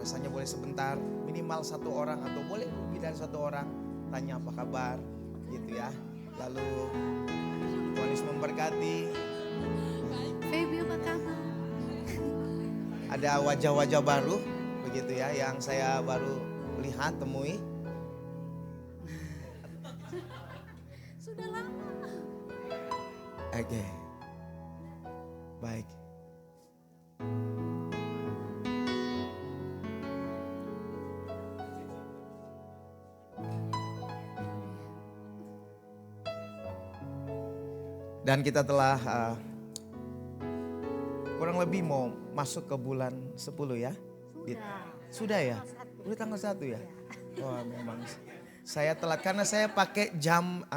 rasanya boleh sebentar, minimal satu orang atau boleh lebih dari satu orang tanya apa kabar gitu ya. Lalu Tuhan Yesus memberkati. Baby apa kabar? Ada wajah-wajah baru begitu ya yang saya baru lihat temui. Sudah lama. Oke. Baik. Dan kita telah kurang lebih mau masuk ke bulan 10 ya. Sudah ya? Udah tanggal 1 ya? Wah memang saya telat karena saya pakai jam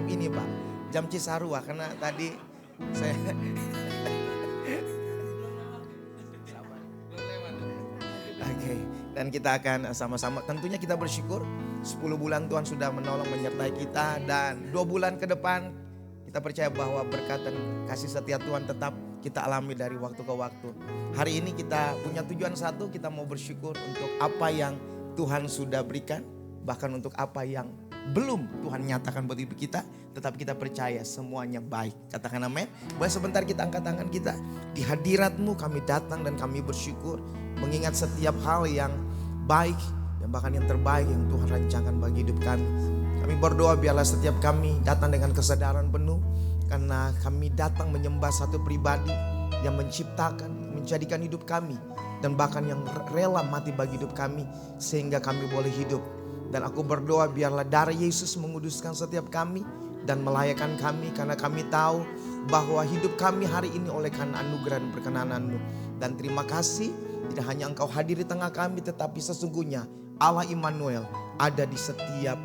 ini Pak. Jam Cisarua karena tadi saya Oke, dan kita akan sama-sama tentunya kita bersyukur 10 bulan Tuhan sudah menolong menyertai kita dan 2 bulan ke depan kita percaya bahwa berkat dan kasih setia Tuhan tetap kita alami dari waktu ke waktu. Hari ini kita punya tujuan satu, kita mau bersyukur untuk apa yang Tuhan sudah berikan, bahkan untuk apa yang belum Tuhan nyatakan buat hidup kita, tetap kita percaya semuanya baik. Katakan amin. Boleh sebentar kita angkat tangan kita. Di hadirat-Mu kami datang dan kami bersyukur, mengingat setiap hal yang baik dan bahkan yang terbaik yang Tuhan rancangkan bagi hidup kami. Kami berdoa biarlah setiap kami datang dengan kesadaran penuh, karena kami datang menyembah satu pribadi yang menciptakan, menjadikan hidup kami, dan bahkan yang rela mati bagi hidup kami sehingga kami boleh hidup. Dan aku berdoa biarlah darah Yesus menguduskan setiap kami dan melayakan kami, karena kami tahu bahwa hidup kami hari ini oleh karena anugerah dan perkenanan-Mu. Dan terima kasih, tidak hanya Engkau hadir di tengah kami, tetapi sesungguhnya Allah Immanuel ada di setiap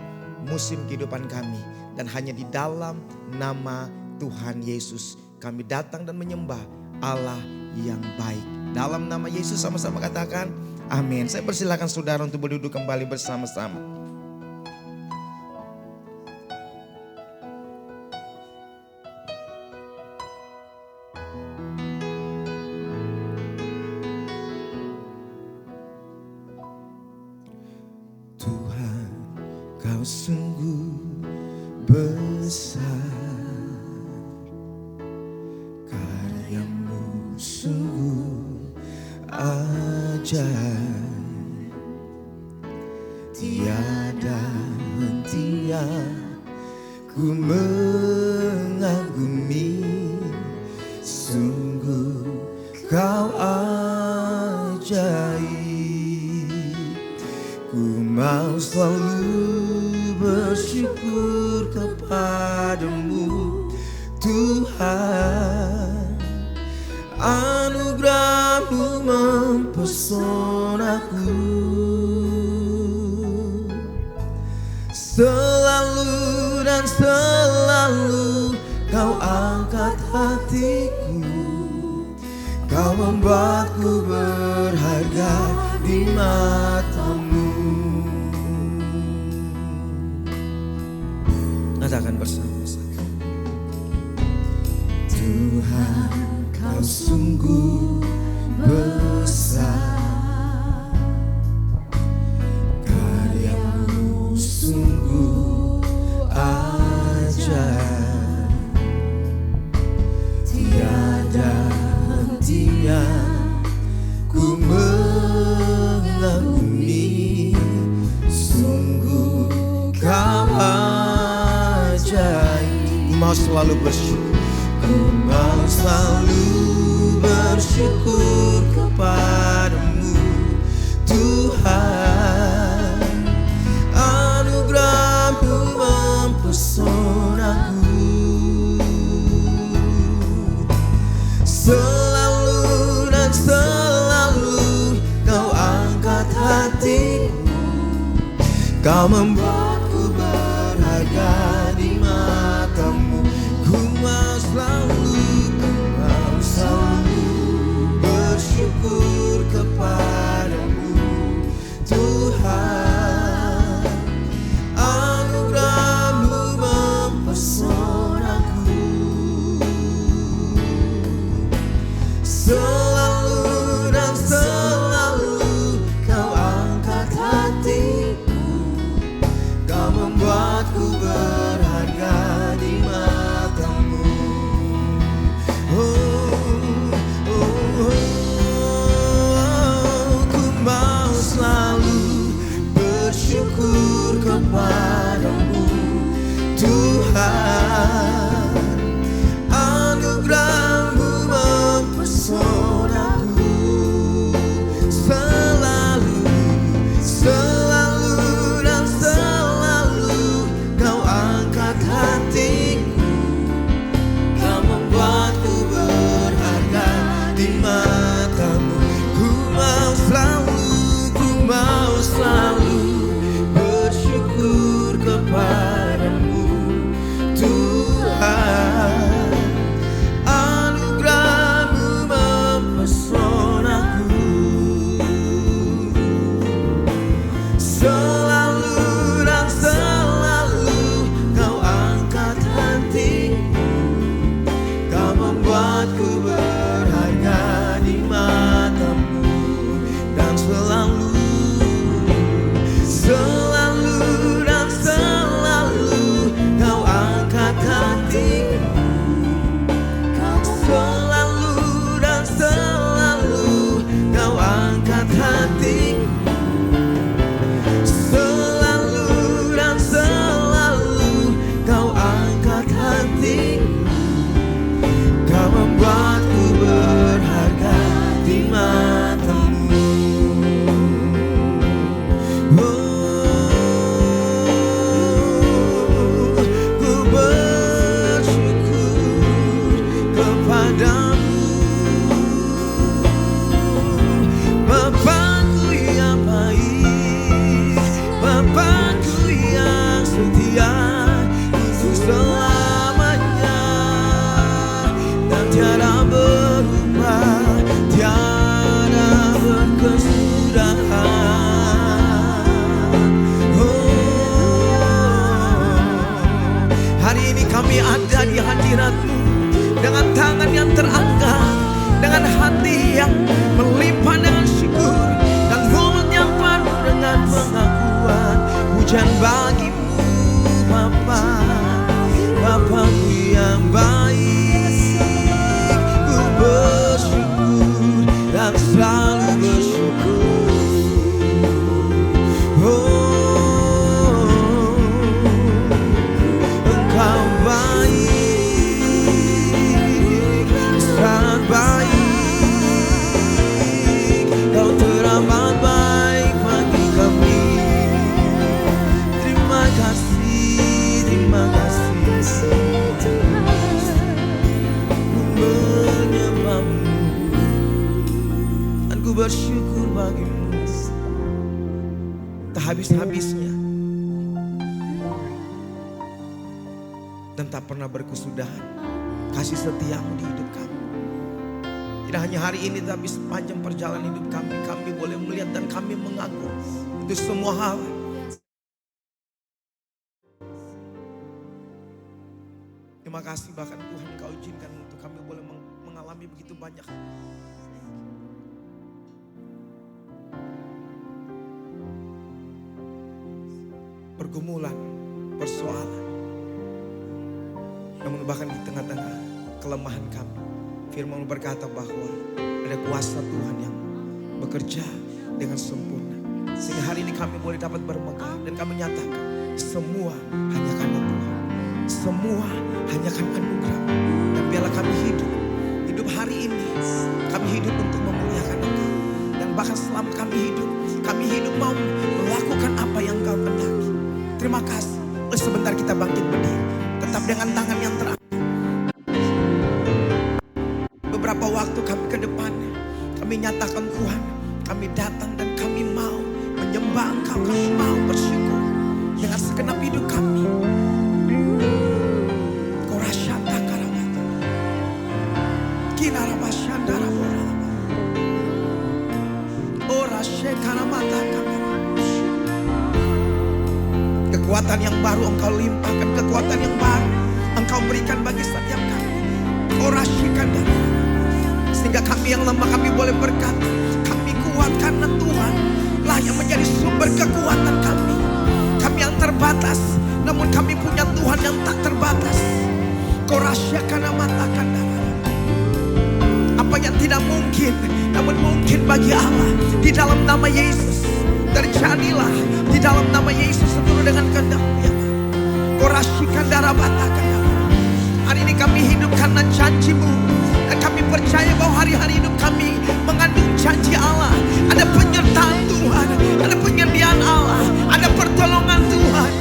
musim kehidupan kami. Dan hanya di dalam nama Tuhan Yesus kami datang dan menyembah Allah yang baik. Dalam nama Yesus sama-sama katakan amin. Saya persilakan saudara untuk berduduk kembali bersama-sama. Tuhan, Kau sungguh besar, karya-Mu sungguh ajaib, tiada hentinya ku mengagumi, sungguh Kau ajaib. Ku mau selalu bersyukur kepadamu Tuhan, anugerah-Mu mempesonaku, selalu dan selalu Kau angkat hatiku, Kau membuatku berharga di mata-Mu. Katakan bersama-sama. Tuhan, Kau sungguh besar, karya-Mu sungguh ajaib, tiada hentinya ku mengagumi, sungguh Kau ajaib. Ku mau selalu bersyukur, ku mau selalu bersyukur kepadamu Tuhan, anugerah-Mu mempesonaku, selalu dan selalu Kau angkat hatiku, Kau membuatku berharga di mata-Mu. Ku mau selalu bersyukur kepadamu Tuhan, anugerah-Mu mempesonaku, selalu dan selalu Kau bersyukur bagimu. Tak habis-habisnya dan tak pernah berkesudahan kasih setiamu di hidup kami. Tidak hanya hari ini tapi sepanjang perjalanan hidup kami, kami boleh melihat dan kami mengaku itu semua hal. Terima kasih bahkan Tuhan Kau izinkan untuk kami boleh mengalami begitu banyak. Pergumulan, persoalan. Namun bahkan di tengah-tengah kelemahan kami, firman berkata bahwa ada kuasa Tuhan yang bekerja dengan sempurna. Sehingga hari ini kami boleh dapat bermegah dan kami nyatakan semua hanya karena Tuhan. Semua hanya karena anugerah. Dan biarlah kami hidup hari ini. Kami hidup untuk memuliakan Engkau. Dan bahkan selama kami hidup mau melakukan apa yang Engkau kehendaki. Terima kasih. Sebentar kita bangkit berdiri. Tetap dengan tangan yang terangkat. Beberapa waktu kami ke depan, kami nyatakan Tuhan, kami datang dan kami mau menyembah Engkau, kami mau bersyukur dengan segenap hidup kami. Korasyata karamata, kinarabasyandara boralaba, orasye karamata kamera. Kekuatan yang baru Engkau limpahkan, kekuatan yang baru Engkau berikan bagi setiap kami. Orasyikandaru. Sehingga kami yang lemah kami boleh berkata, kami kuat karena Tuhan lah yang menjadi sumber kekuatan kami. Kami yang terbatas, namun kami punya Tuhan yang tak terbatas. Korasyakanamatakandaru. Apa yang tidak mungkin, namun mungkin bagi Allah. Di dalam nama Yesus terjadilah, di dalam nama Yesus seturut dengan kehendak-Mu. Korasyikandarabatakandaru. Hari ini kami hidup karena janji-Mu. Dan kami percaya bahwa hari-hari hidup kami mengandung janji Allah. Ada penyertaan Tuhan, ada penyediaan Allah, ada pertolongan Tuhan.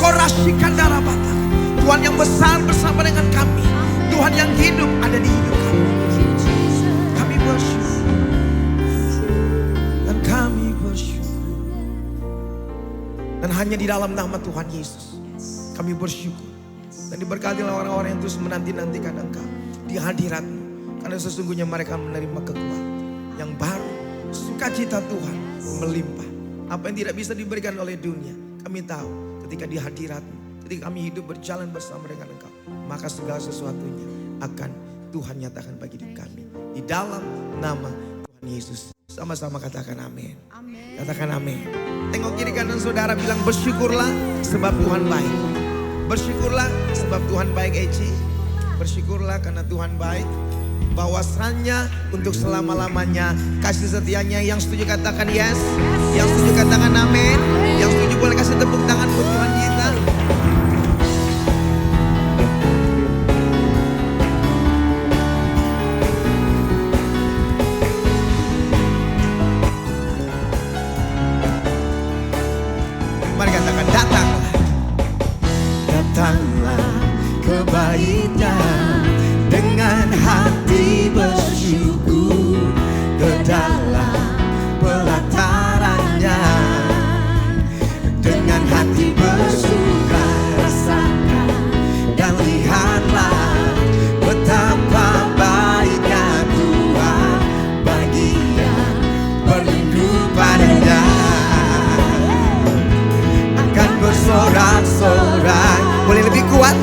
Korasyikandarabata. Tuhan yang besar bersama dengan kami. Tuhan yang hidup ada di hidup kami. Kami bersyukur. Dan kami bersyukur. Dan hanya di dalam nama Tuhan Yesus kami bersyukur. Dan diberkatilah orang-orang yang terus menanti-nantikan Engkau di hadirat-Mu. Karena sesungguhnya mereka menerima kekuatan yang baru. Sukacita Tuhan melimpah. Apa yang tidak bisa diberikan oleh dunia, kami tahu ketika di hadirat-Mu, ketika kami hidup berjalan bersama dengan Engkau, maka segala sesuatunya akan Tuhan nyatakan bagi hidup kami. Di dalam nama Tuhan Yesus. Sama-sama katakan amin. Katakan amin. Tengok kiri kanan saudara, bilang bersyukurlah sebab Tuhan baik. Bersyukurlah sebab Tuhan baik, Eci. Bersyukurlah karena Tuhan baik. Bahwasannya untuk selama-lamanya kasih setianya. Yang setuju katakan yes. Yang setuju katakan amin. Yang setuju boleh kasih tepuk tangan buat Tuhan kita. Mari katakan datanglah. Datanglah kebaiknya dengan hati bersyukur ke dalam pelatarannya. Dengan hati bersuka rasakan dan lihatlah betapa baiknya Tuhan bagi yang berlindung padanya. Akan bersorak-sorak, boleh lebih kuat.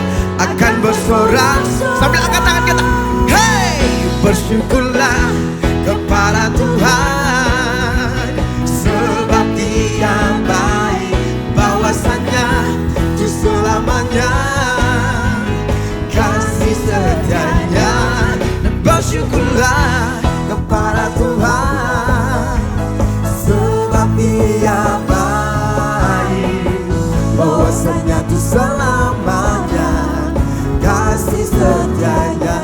Akan bersorak sambil angkat tangan kita. Hey, bersyukurlah kepada Tuhan sebab Dia baik. Bahwasannya itu selamanya kasih setianya. Dan bersyukurlah kepada Tuhan sebab Dia baik. Bahwasannya itu selamanya kasih setianya.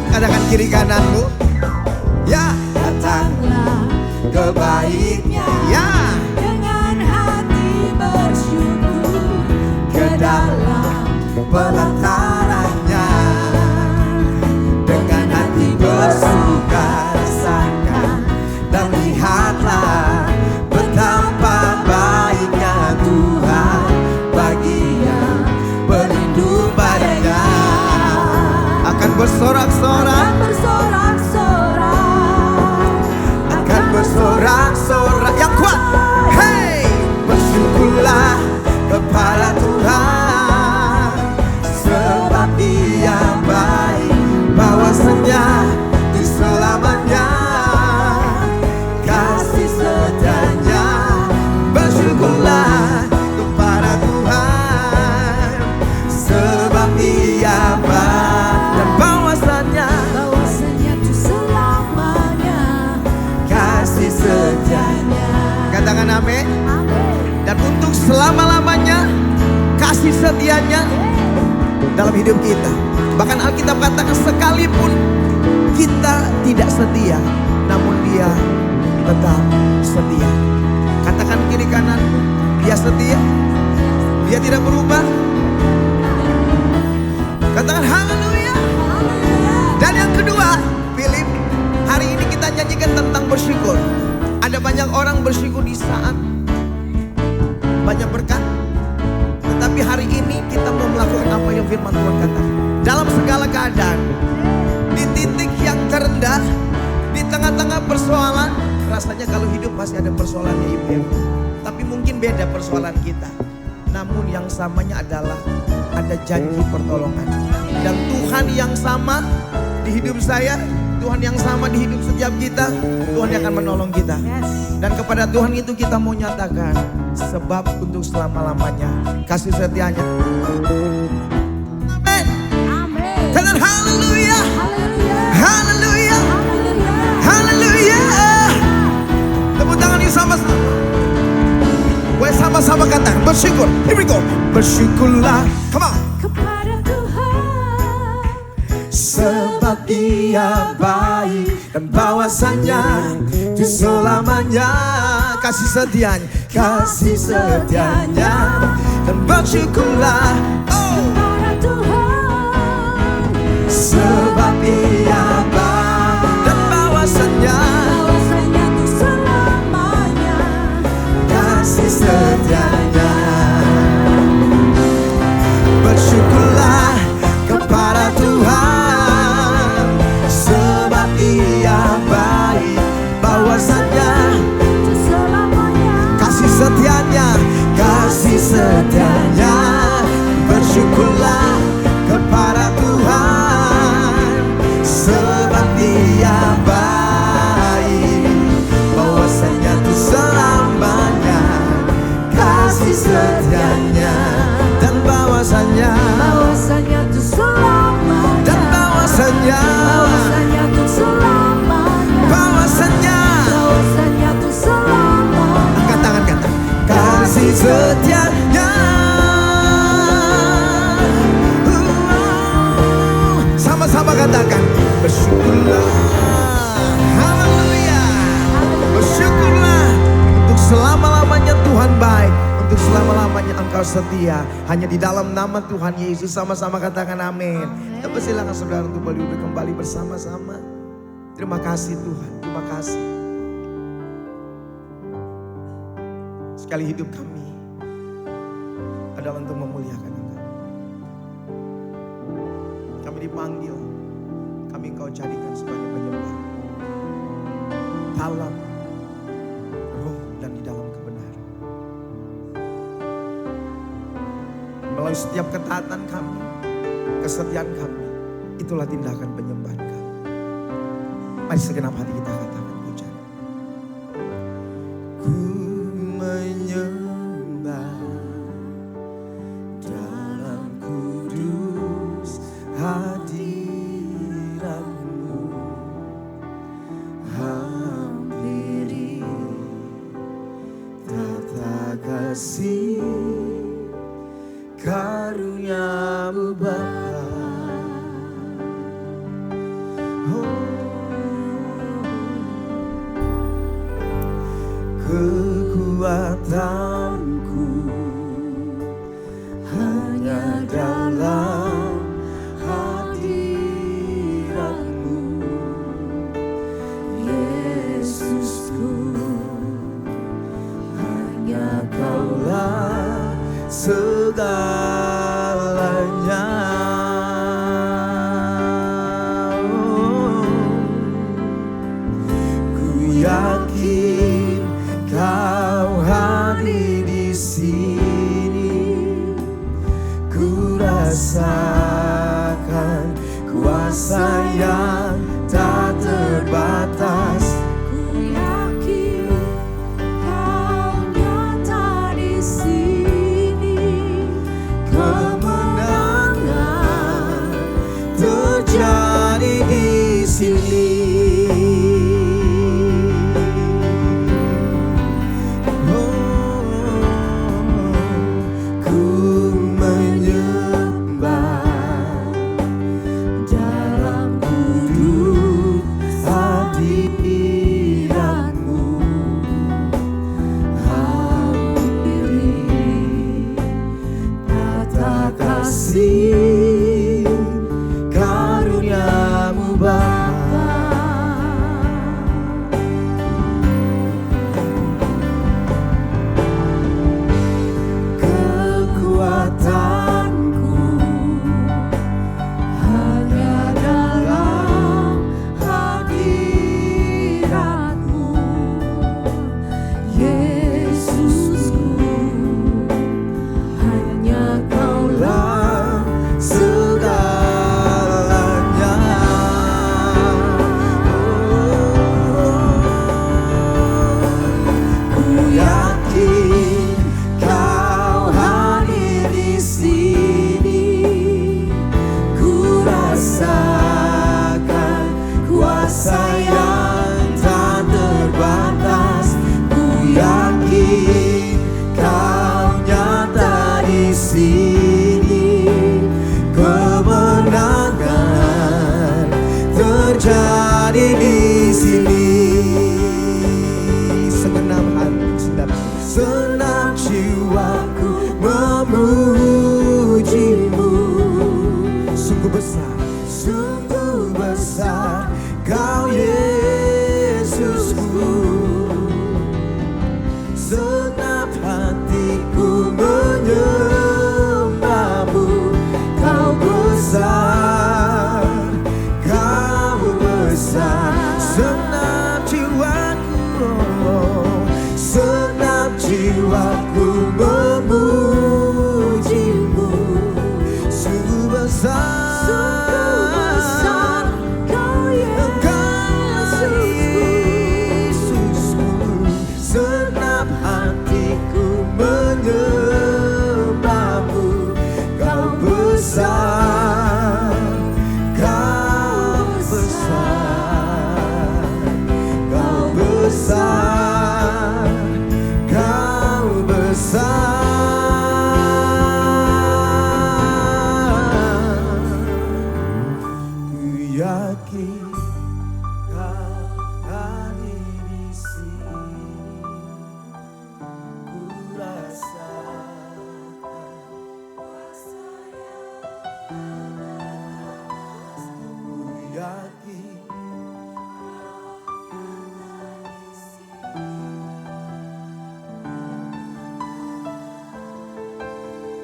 Katakan kiri kananmu, ya. Datanglah kebaiknya, ya. Dengan hati bersyukur ke dalam pelatarannya. Dengan bersorak-sorak, akan bersorak-sorak yang kuat. Hey, bersyukurlah kepada Tuhan, sebab Dia baik, bahwasanya di selamanya kasih setianya. Bersyukurlah kepada Tuhan, sebab Dia baik, dan bahwasanya itu selamanya kasih setianya. Katakan amin. Amin. Dan untuk selama-lamanya kasih setianya dalam hidup kita. Bahkan Alkitab katakan sekalipun kita tidak setia, namun Dia tetap setia. Katakan kiri kanan, Dia setia, Dia tidak berubah. Katakan haleluya. Dan yang kedua, Philip, hari ini kita nyanyikan tentang bersyukur. Ada banyak orang bersyukur di saat banyak berkat. Tetapi hari ini kita mau melakukan apa yang firman Tuhan katakan. Dalam segala keadaan, di titik yang terendah, di tengah-tengah persoalan. Rasanya kalau hidup pasti ada persoalannya, ibu. Tapi mungkin beda persoalan kita. Namun yang samanya adalah ada janji pertolongan. Dan Tuhan yang sama di hidup saya, Tuhan yang sama di hidup setiap kita, Tuhan yang akan menolong kita. Dan kepada Tuhan itu kita mau nyatakan, sebab untuk selama-lamanya kasih setianya. Amin. Amin. Katakan haleluya. Haleluya. Haleluya. Haleluya. Haleluya. Tepuk tangan yuk sama-sama. Boleh sama-sama katakan bersyukur. Here we go. Bersyukurlah. Come on. Kepada Tuhan, Sebab Dia baik, dan bahwasanya di selamanya kasih setianya, dan bersyukurlah. Oh, kepada Tuhan, sebab Dia baik, dan bahwasanya itu selamanya kasih setianya. Bersyukurlah kepada Tuhan, sebab Dia baik, bahwasanya itu selamanya kasih setianya. Bersyukurlah kepada Tuhan, sebab Dia baik, bahwasanya itu selamanya kasih setianya. Dan bahwasanya itu selamanya, dan bahwasanya itu selamanya, bahwasanya itu selamanya. angkat tangan kata kasih setianya. Sama-sama katakan bersyukurlah. Haleluya. Bersyukurlah untuk selama-lamanya Tuhan baik, untuk selama-lamanya Engkau setia. Hanya di dalam nama Tuhan Yesus. Sama-sama katakan amin. Kita persilakan saudara untuk berduduk kembali bersama-sama. Terima kasih Tuhan, terima kasih. Sekali hidup kami adalah untuk memuliakan Engkau. Kami dipanggil, kami Engkau jadikan sebagai penyembah dalam roh dan di dalam kebenaran. Melalui setiap ketaatan kami, kesetiaan kami, itulah tindakan penyembahan kami. Mari segenap hati kita katakan pujian. Ku menyembah dalam kudus hadirat-Mu, hampiri tata kasih karunia-Mu Bapa. Kekuatanku hanya dalam hadirat-Mu, Yesusku, hanya Kaulah segalanya. kuasa yang tak terbatas. Ku yakin Kau nyata di sini. Kemenangan terjadi di sini. Segenap hati, senap jiwaku memujimu. Sungguh besar Kau Yesusku. Senap hatiku menyembahmu. Kau besar, Kau besar. Senap jiwaku, senap jiwaku memujimu. Sungguh besar Kau Yesusku. Senap hatiku menyembahmu. Kau besar, Kau besar. Kau besar, Kau besar. Ku yakin Kau hadir di sini. Ku rasakan kuasa yang terbatas. Ku yakin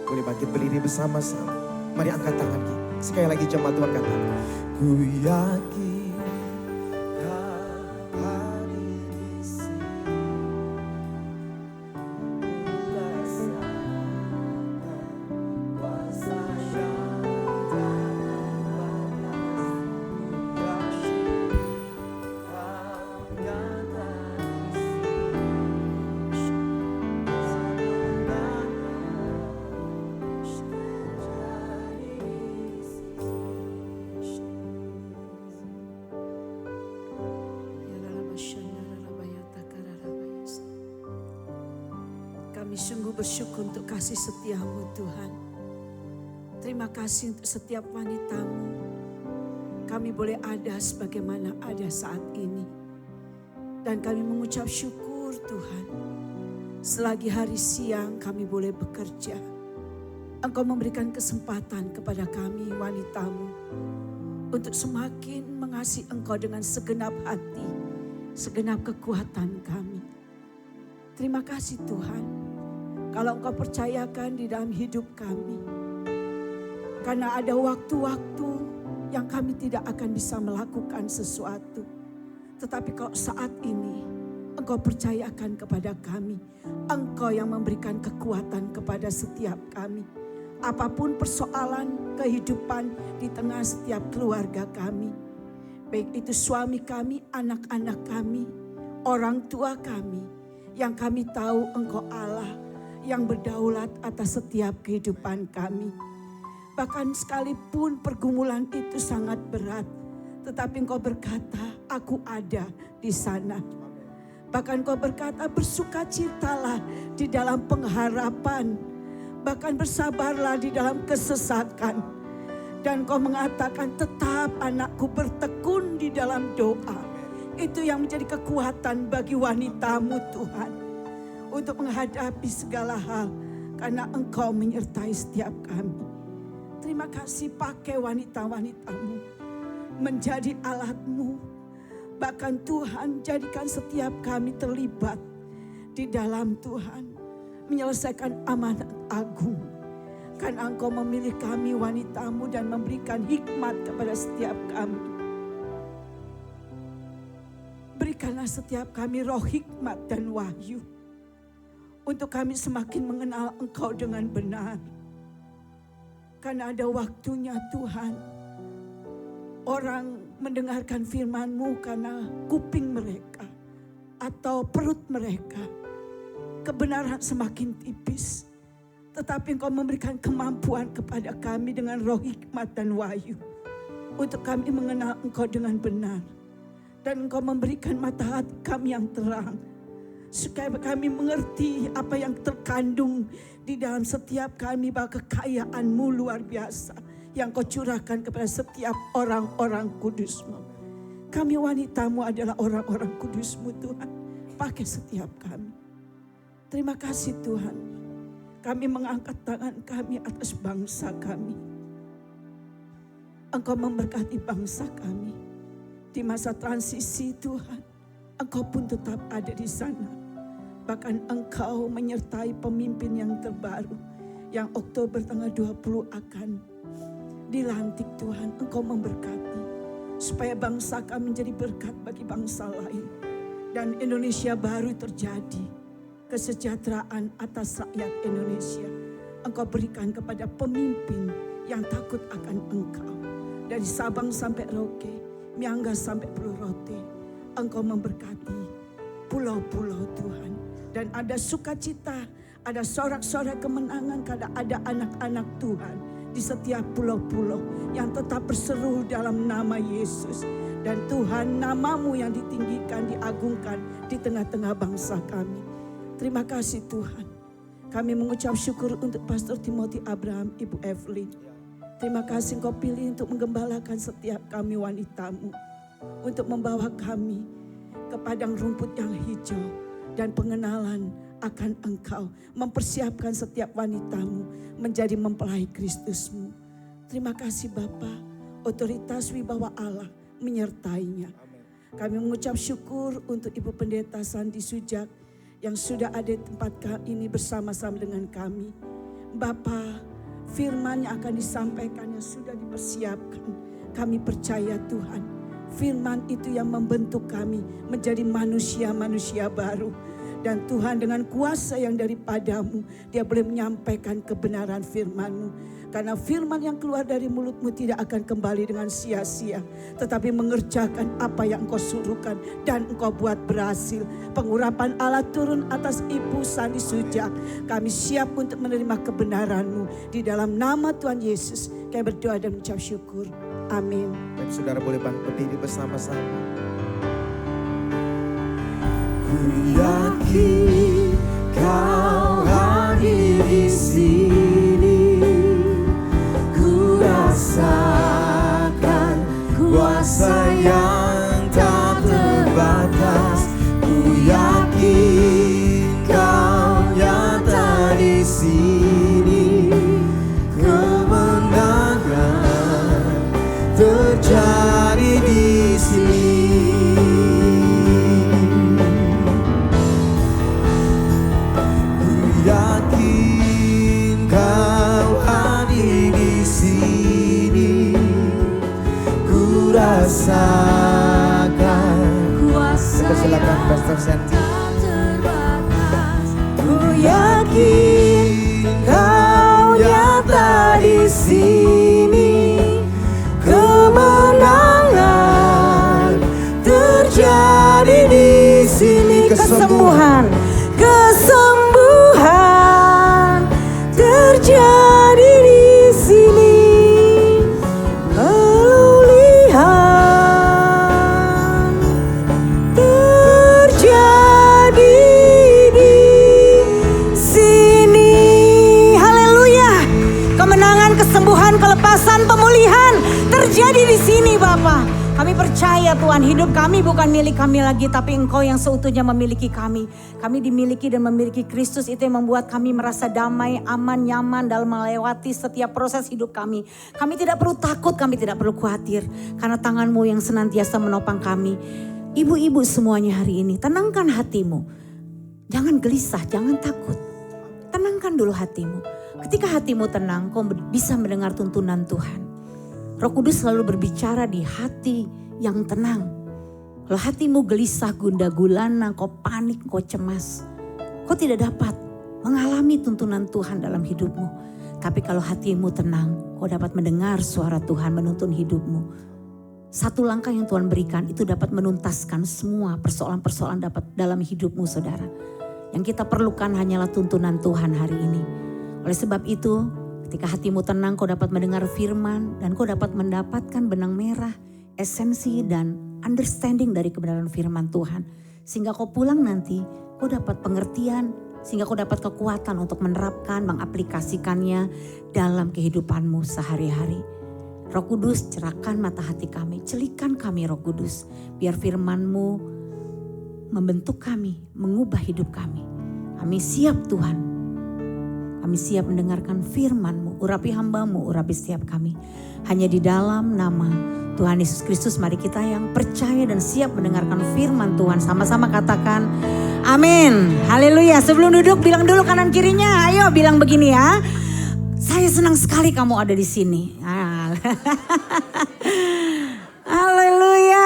boleh bangkit berdiri bersama-sama. Mari angkat tangan kita. Sekali lagi jemaat Tuhan katakan, ku yakin Kau hadir di sini. Ku rasakan kuasa yang tak terbatas. Ku yakin Kau nyata di Kami sungguh bersyukur untuk kasih setia-Mu Tuhan. Terima kasih untuk setiap wanita-Mu. Kami boleh ada sebagaimana ada saat ini. Dan kami mengucap syukur Tuhan. Selagi hari siang kami boleh bekerja. Engkau memberikan kesempatan kepada kami wanita-Mu. Untuk semakin mengasihi Engkau dengan segenap hati. Segenap kekuatan kami. Terima kasih Tuhan. Kalau Engkau percayakan di dalam hidup kami. Karena ada waktu-waktu yang kami tidak akan bisa melakukan sesuatu. Tetapi kalau saat ini Engkau percayakan kepada kami. Engkau yang memberikan kekuatan kepada setiap kami. Apapun persoalan kehidupan di tengah setiap keluarga kami. Baik itu suami kami, anak-anak kami, orang tua kami. Yang kami tahu Engkau Allah yang berdaulat atas setiap kehidupan kami. Bahkan sekalipun pergumulan itu sangat berat, tetapi Engkau berkata, aku ada di sana. Bahkan Engkau berkata, bersukacitalah di dalam pengharapan. Bahkan bersabarlah di dalam kesesakan. Dan Engkau mengatakan, tetap anakku bertekun di dalam doa. Itu yang menjadi kekuatan bagi wanita-Mu Tuhan. Untuk menghadapi segala hal. Karena Engkau menyertai setiap kami. Terima kasih pakai wanita-wanita-Mu. Menjadi alat-Mu. Bahkan Tuhan jadikan setiap kami terlibat. Di dalam Tuhan. Menyelesaikan amanat agung. Karena Engkau memilih kami wanita-Mu dan memberikan hikmat kepada setiap kami. Berikanlah setiap kami roh hikmat dan wahyu. Untuk kami semakin mengenal Engkau dengan benar. Karena ada waktunya Tuhan. Orang mendengarkan firman-Mu karena kuping mereka. Atau perut mereka. Kebenaran semakin tipis. Tetapi Engkau memberikan kemampuan kepada kami dengan roh hikmat dan wahyu. Untuk kami mengenal Engkau dengan benar. Dan Engkau memberikan mata hati kami yang terang. Supaya kami mengerti apa yang terkandung di dalam setiap kami, bahwa kekayaan-Mu luar biasa yang Kau curahkan kepada setiap orang-orang kudus-Mu. Kami wanita-Mu adalah orang-orang kudus-Mu Tuhan. Pakai setiap kami. Terima kasih Tuhan. Kami mengangkat tangan kami atas bangsa kami. Engkau memberkati bangsa kami. Di masa transisi Tuhan, Engkau pun tetap ada di sana. Bahkan Engkau menyertai pemimpin yang terbaru, yang Oktober tanggal 20 akan dilantik Tuhan. Engkau memberkati, supaya bangsa kami menjadi berkat bagi bangsa lain. Dan Indonesia baru terjadi, kesejahteraan atas rakyat Indonesia. Engkau berikan kepada pemimpin yang takut akan Engkau. Dari Sabang sampai Roke, Miangga sampai Pulau Rote, Engkau memberkati pulau-pulau Tuhan. Dan ada sukacita, ada sorak-sorak kemenangan karena ada anak-anak Tuhan di setiap pulau-pulau yang tetap berseru dalam nama Yesus. Dan Tuhan, nama-Mu yang ditinggikan, diagungkan di tengah-tengah bangsa kami. Terima kasih Tuhan. Kami mengucap syukur untuk Pastor Timothy Abraham, Ibu Evelyn. Terima kasih Engkau pilih untuk menggembalakan setiap kami wanita-Mu. Untuk membawa kami ke padang rumput yang hijau. Dan pengenalan akan Engkau. Mempersiapkan setiap wanita-Mu menjadi mempelai Kristus-Mu. Terima kasih Bapa. Otoritas wibawa Allah menyertainya. Kami mengucap syukur untuk Ibu Pendeta Sandi Sujak yang sudah ada di tempat ini bersama-sama dengan kami. Bapa, firman yang akan disampaikan yang sudah dipersiapkan. Kami percaya Tuhan, firman itu yang membentuk kami menjadi manusia-manusia baru. Dan Tuhan dengan kuasa yang daripada-Mu, Dia boleh menyampaikan kebenaran firman-Mu. Karena firman yang keluar dari mulut-Mu tidak akan kembali dengan sia-sia. Tetapi mengerjakan apa yang Engkau suruhkan dan Engkau buat berhasil. Pengurapan Allah turun atas Ibu Sandi Sujak. Kami siap untuk menerima kebenaran-Mu. Di dalam nama Tuhan Yesus kami berdoa dan mengucap syukur. Amin. Dan saudara boleh berdiri bersama-sama. Ku yakin Kau hadir di sini, ku rasakan kuasa yang tak terbatas. Ku yakin Kau nyata di sini, kemenangan terjadi di sini. Yakin Kau hadir di sini, ku rasakan kuasa Silakan Pastor Sandy. Ku yakin Kau nyata di sini, kemenangan terjadi di sini. Kesembuhan terjadi di sini, pemulihan terjadi di sini. Haleluya! Kemenangan, kesembuhan, kelepasan, pemulihan terjadi di sini, Bapa. Kami percaya Tuhan, hidup kami bukan milik kami lagi, tapi Engkau yang seutuhnya memiliki kami. Kami dimiliki dan memiliki Kristus, itu yang membuat kami merasa damai, aman, nyaman dalam melewati setiap proses hidup kami. Kami tidak perlu takut, kami tidak perlu khawatir, karena tangan-Mu yang senantiasa menopang kami. Ibu-ibu semuanya hari ini, tenangkan hatimu. Jangan gelisah, jangan takut. Tenangkan dulu hatimu. Ketika hatimu tenang, kau bisa mendengar tuntunan Tuhan. Roh Kudus selalu berbicara di hati yang tenang. Kalau hatimu gelisah, gundah gulana, kau panik, kau cemas, kau tidak dapat mengalami tuntunan Tuhan dalam hidupmu. Tapi kalau hatimu tenang, kau dapat mendengar suara Tuhan menuntun hidupmu. Satu langkah yang Tuhan berikan itu dapat menuntaskan semua persoalan-persoalan dalam hidupmu, saudara. Yang kita perlukan hanyalah tuntunan Tuhan hari ini. Oleh sebab itu, ketika hatimu tenang, kau dapat mendengar firman dan kau dapat mendapatkan benang merah esensi dan understanding dari kebenaran firman Tuhan. Sehingga kau pulang nanti, kau dapat pengertian, sehingga kau dapat kekuatan untuk menerapkan, mengaplikasikannya dalam kehidupanmu sehari-hari. Roh Kudus, cerahkan mata hati kami, celikan kami Roh Kudus, biar firman-Mu membentuk kami, mengubah hidup kami. Kami siap Tuhan, kami siap mendengarkan firman-Mu, urapi hamba-Mu, urapi setiap kami. Hanya di dalam nama Tuhan Yesus Kristus, mari kita yang percaya dan siap mendengarkan firman Tuhan, sama-sama katakan amin. Haleluya. Sebelum duduk bilang dulu kanan kirinya, ayo bilang begini ya. Saya senang sekali kamu ada di sini. Haleluya.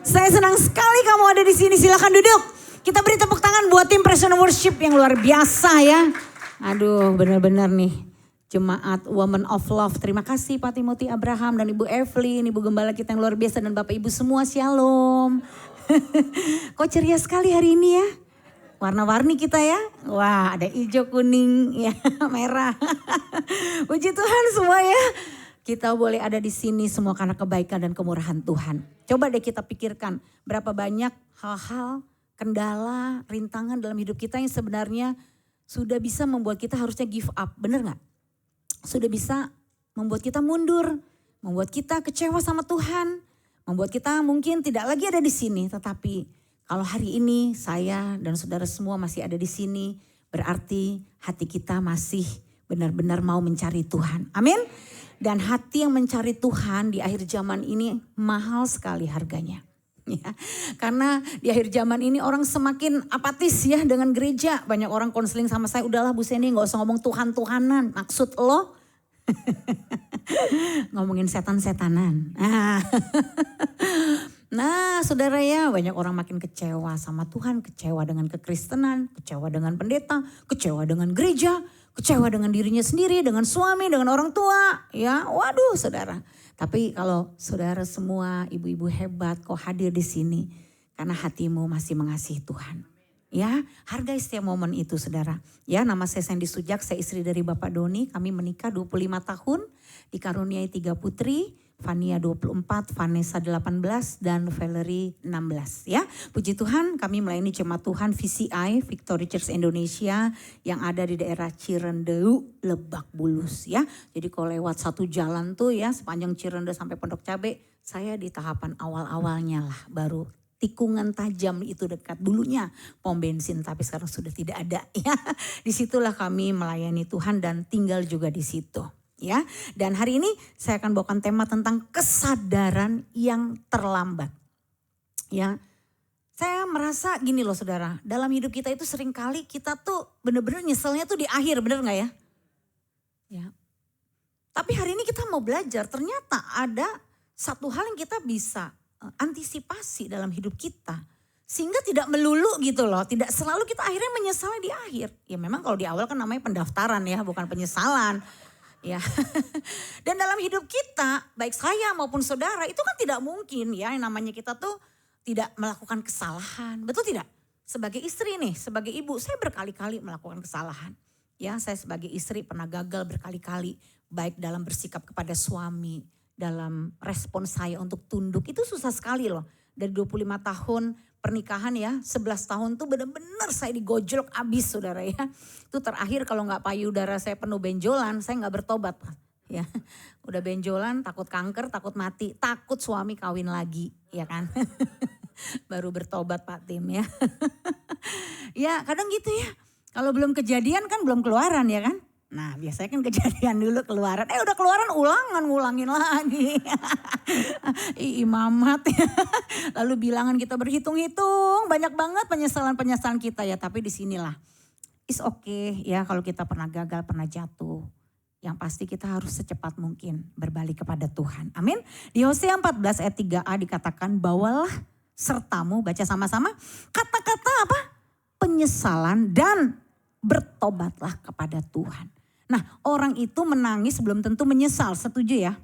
Saya senang sekali kamu ada di sini. Silakan duduk. Kita beri tepuk tangan buat tim Present Worship yang luar biasa ya. Aduh, benar-benar nih. Jemaat Woman of Love. Terima kasih Pak Timothy Abraham dan Ibu Evelyn, Ibu Gembala kita yang luar biasa dan Bapak Ibu semua. Shalom. Kok ceria sekali hari ini ya? Warna-warni kita ya. Wah, ada hijau, kuning, ya, merah. Puji Tuhan semua ya. Kita boleh ada di sini semua karena kebaikan dan kemurahan Tuhan. Coba deh kita pikirkan berapa banyak hal-hal, kendala, rintangan dalam hidup kita yang sebenarnya sudah bisa membuat kita harusnya give up. Bener gak? Sudah bisa membuat kita mundur, membuat kita kecewa sama Tuhan, membuat kita mungkin tidak lagi ada di sini. Tetapi kalau hari ini saya dan saudara semua masih ada di sini, berarti hati kita masih benar-benar mau mencari Tuhan. Amin. Dan hati yang mencari Tuhan di akhir zaman ini mahal sekali harganya. Ya, karena di akhir zaman ini orang semakin apatis ya dengan gereja. Banyak orang konseling sama saya, udahlah Bu Seni gak usah ngomong Tuhan-Tuhanan. Maksud lo? Ngomongin setan-setanan. Nah saudara ya, banyak orang makin kecewa sama Tuhan, kecewa dengan kekristenan, kecewa dengan pendeta, kecewa dengan gereja, kecewa dengan dirinya sendiri, dengan suami, dengan orang tua. Ya waduh saudara. Tapi kalau saudara semua ibu-ibu hebat kok hadir di sini karena hatimu masih mengasihi Tuhan. Ya, hargai setiap momen itu saudara. Ya, nama saya Sandy Sujak, saya istri dari Bapak Doni. Kami menikah 25 tahun, dikaruniai 3 putri. Fania 24, Vanessa 18 dan Valerie 16 ya. Puji Tuhan kami melayani jemaat Tuhan VCI Victory Church Indonesia yang ada di daerah Cirendeu, Lebak Bulus ya. Jadi kalau lewat satu jalan tuh ya sepanjang Cirendeu sampai Pondok Cabe, saya di tahapan awal-awalnya lah, baru tikungan tajam itu dekat dulunya pom bensin tapi sekarang sudah tidak ada ya. Disitulah kami melayani Tuhan dan tinggal juga di situ. Ya, dan hari ini saya akan bawakan tema tentang kesadaran yang terlambat. Ya, saya merasa gini loh saudara, dalam hidup kita itu seringkali kita tuh bener-bener nyeselnya tuh di akhir, bener gak ya? Ya. Tapi hari ini kita mau belajar, ternyata ada satu hal yang kita bisa antisipasi dalam hidup kita. Sehingga tidak melulu gitu loh, tidak selalu kita akhirnya menyesali di akhir. Ya memang kalau di awal kan namanya pendaftaran ya, bukan penyesalan. Ya, dan dalam hidup kita, baik saya maupun saudara, itu kan tidak mungkin ya yang namanya kita tuh tidak melakukan kesalahan. Betul tidak? Sebagai istri nih, sebagai ibu, saya berkali-kali melakukan kesalahan. Ya, saya sebagai istri pernah gagal berkali-kali, baik dalam bersikap kepada suami, dalam respon saya untuk tunduk, itu susah sekali loh. Dari 25 tahun pernikahan ya, 11 tahun tuh benar-benar saya digojlok abis saudara ya. Itu terakhir kalau gak payudara saya penuh benjolan, saya gak bertobat. Ya, udah benjolan, takut kanker, takut mati, takut suami kawin lagi ya kan. Baru bertobat Pak Tim ya. Ya kadang gitu ya, kalau belum kejadian kan belum keluaran ya kan. Nah biasanya kan kejadian dulu keluaran, udah keluaran ngulangin lagi. Imamat ya. Lalu bilangan kita berhitung-hitung, banyak banget penyesalan-penyesalan kita ya. Tapi disinilah, it's okay ya kalau kita pernah gagal, pernah jatuh. Yang pasti kita harus secepat mungkin berbalik kepada Tuhan. Amin. Di Hosea 14 ayat 3a dikatakan, bawalah sertamu, baca sama-sama, kata-kata apa? Penyesalan dan bertobatlah kepada Tuhan. Nah orang itu menangis belum tentu menyesal, setuju ya?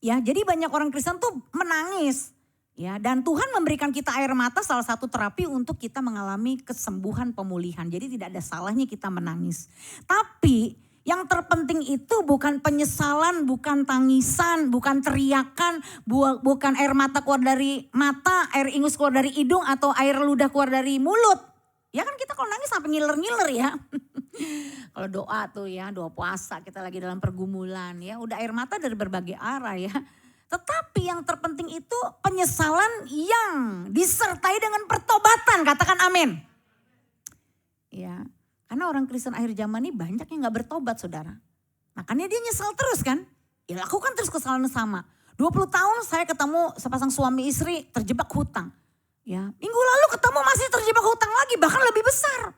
Ya jadi banyak orang Kristen tuh menangis. Ya dan Tuhan memberikan kita air mata salah satu terapi untuk kita mengalami kesembuhan pemulihan. Jadi tidak ada salahnya kita menangis. Tapi Yang terpenting itu bukan penyesalan, bukan tangisan, bukan teriakan, bukan air mata keluar dari mata, air ingus keluar dari hidung, atau air ludah keluar dari mulut. Ya kan kita kalau nangis sampai ngiler-ngiler ya. Kalau doa tuh ya, doa puasa kita lagi dalam pergumulan ya. Udah air mata dari berbagai arah ya. Tetapi yang terpenting itu penyesalan yang disertai dengan pertobatan. Katakan amin. Ya, karena orang Kristen akhir zaman ini banyak yang gak bertobat saudara. Makanya dia nyesel terus kan. Ya lakukan terus kesalahan sama. 20 tahun saya ketemu sepasang suami istri terjebak hutang. Ya, minggu lalu ketemu masih terjebak hutang lagi, bahkan lebih besar.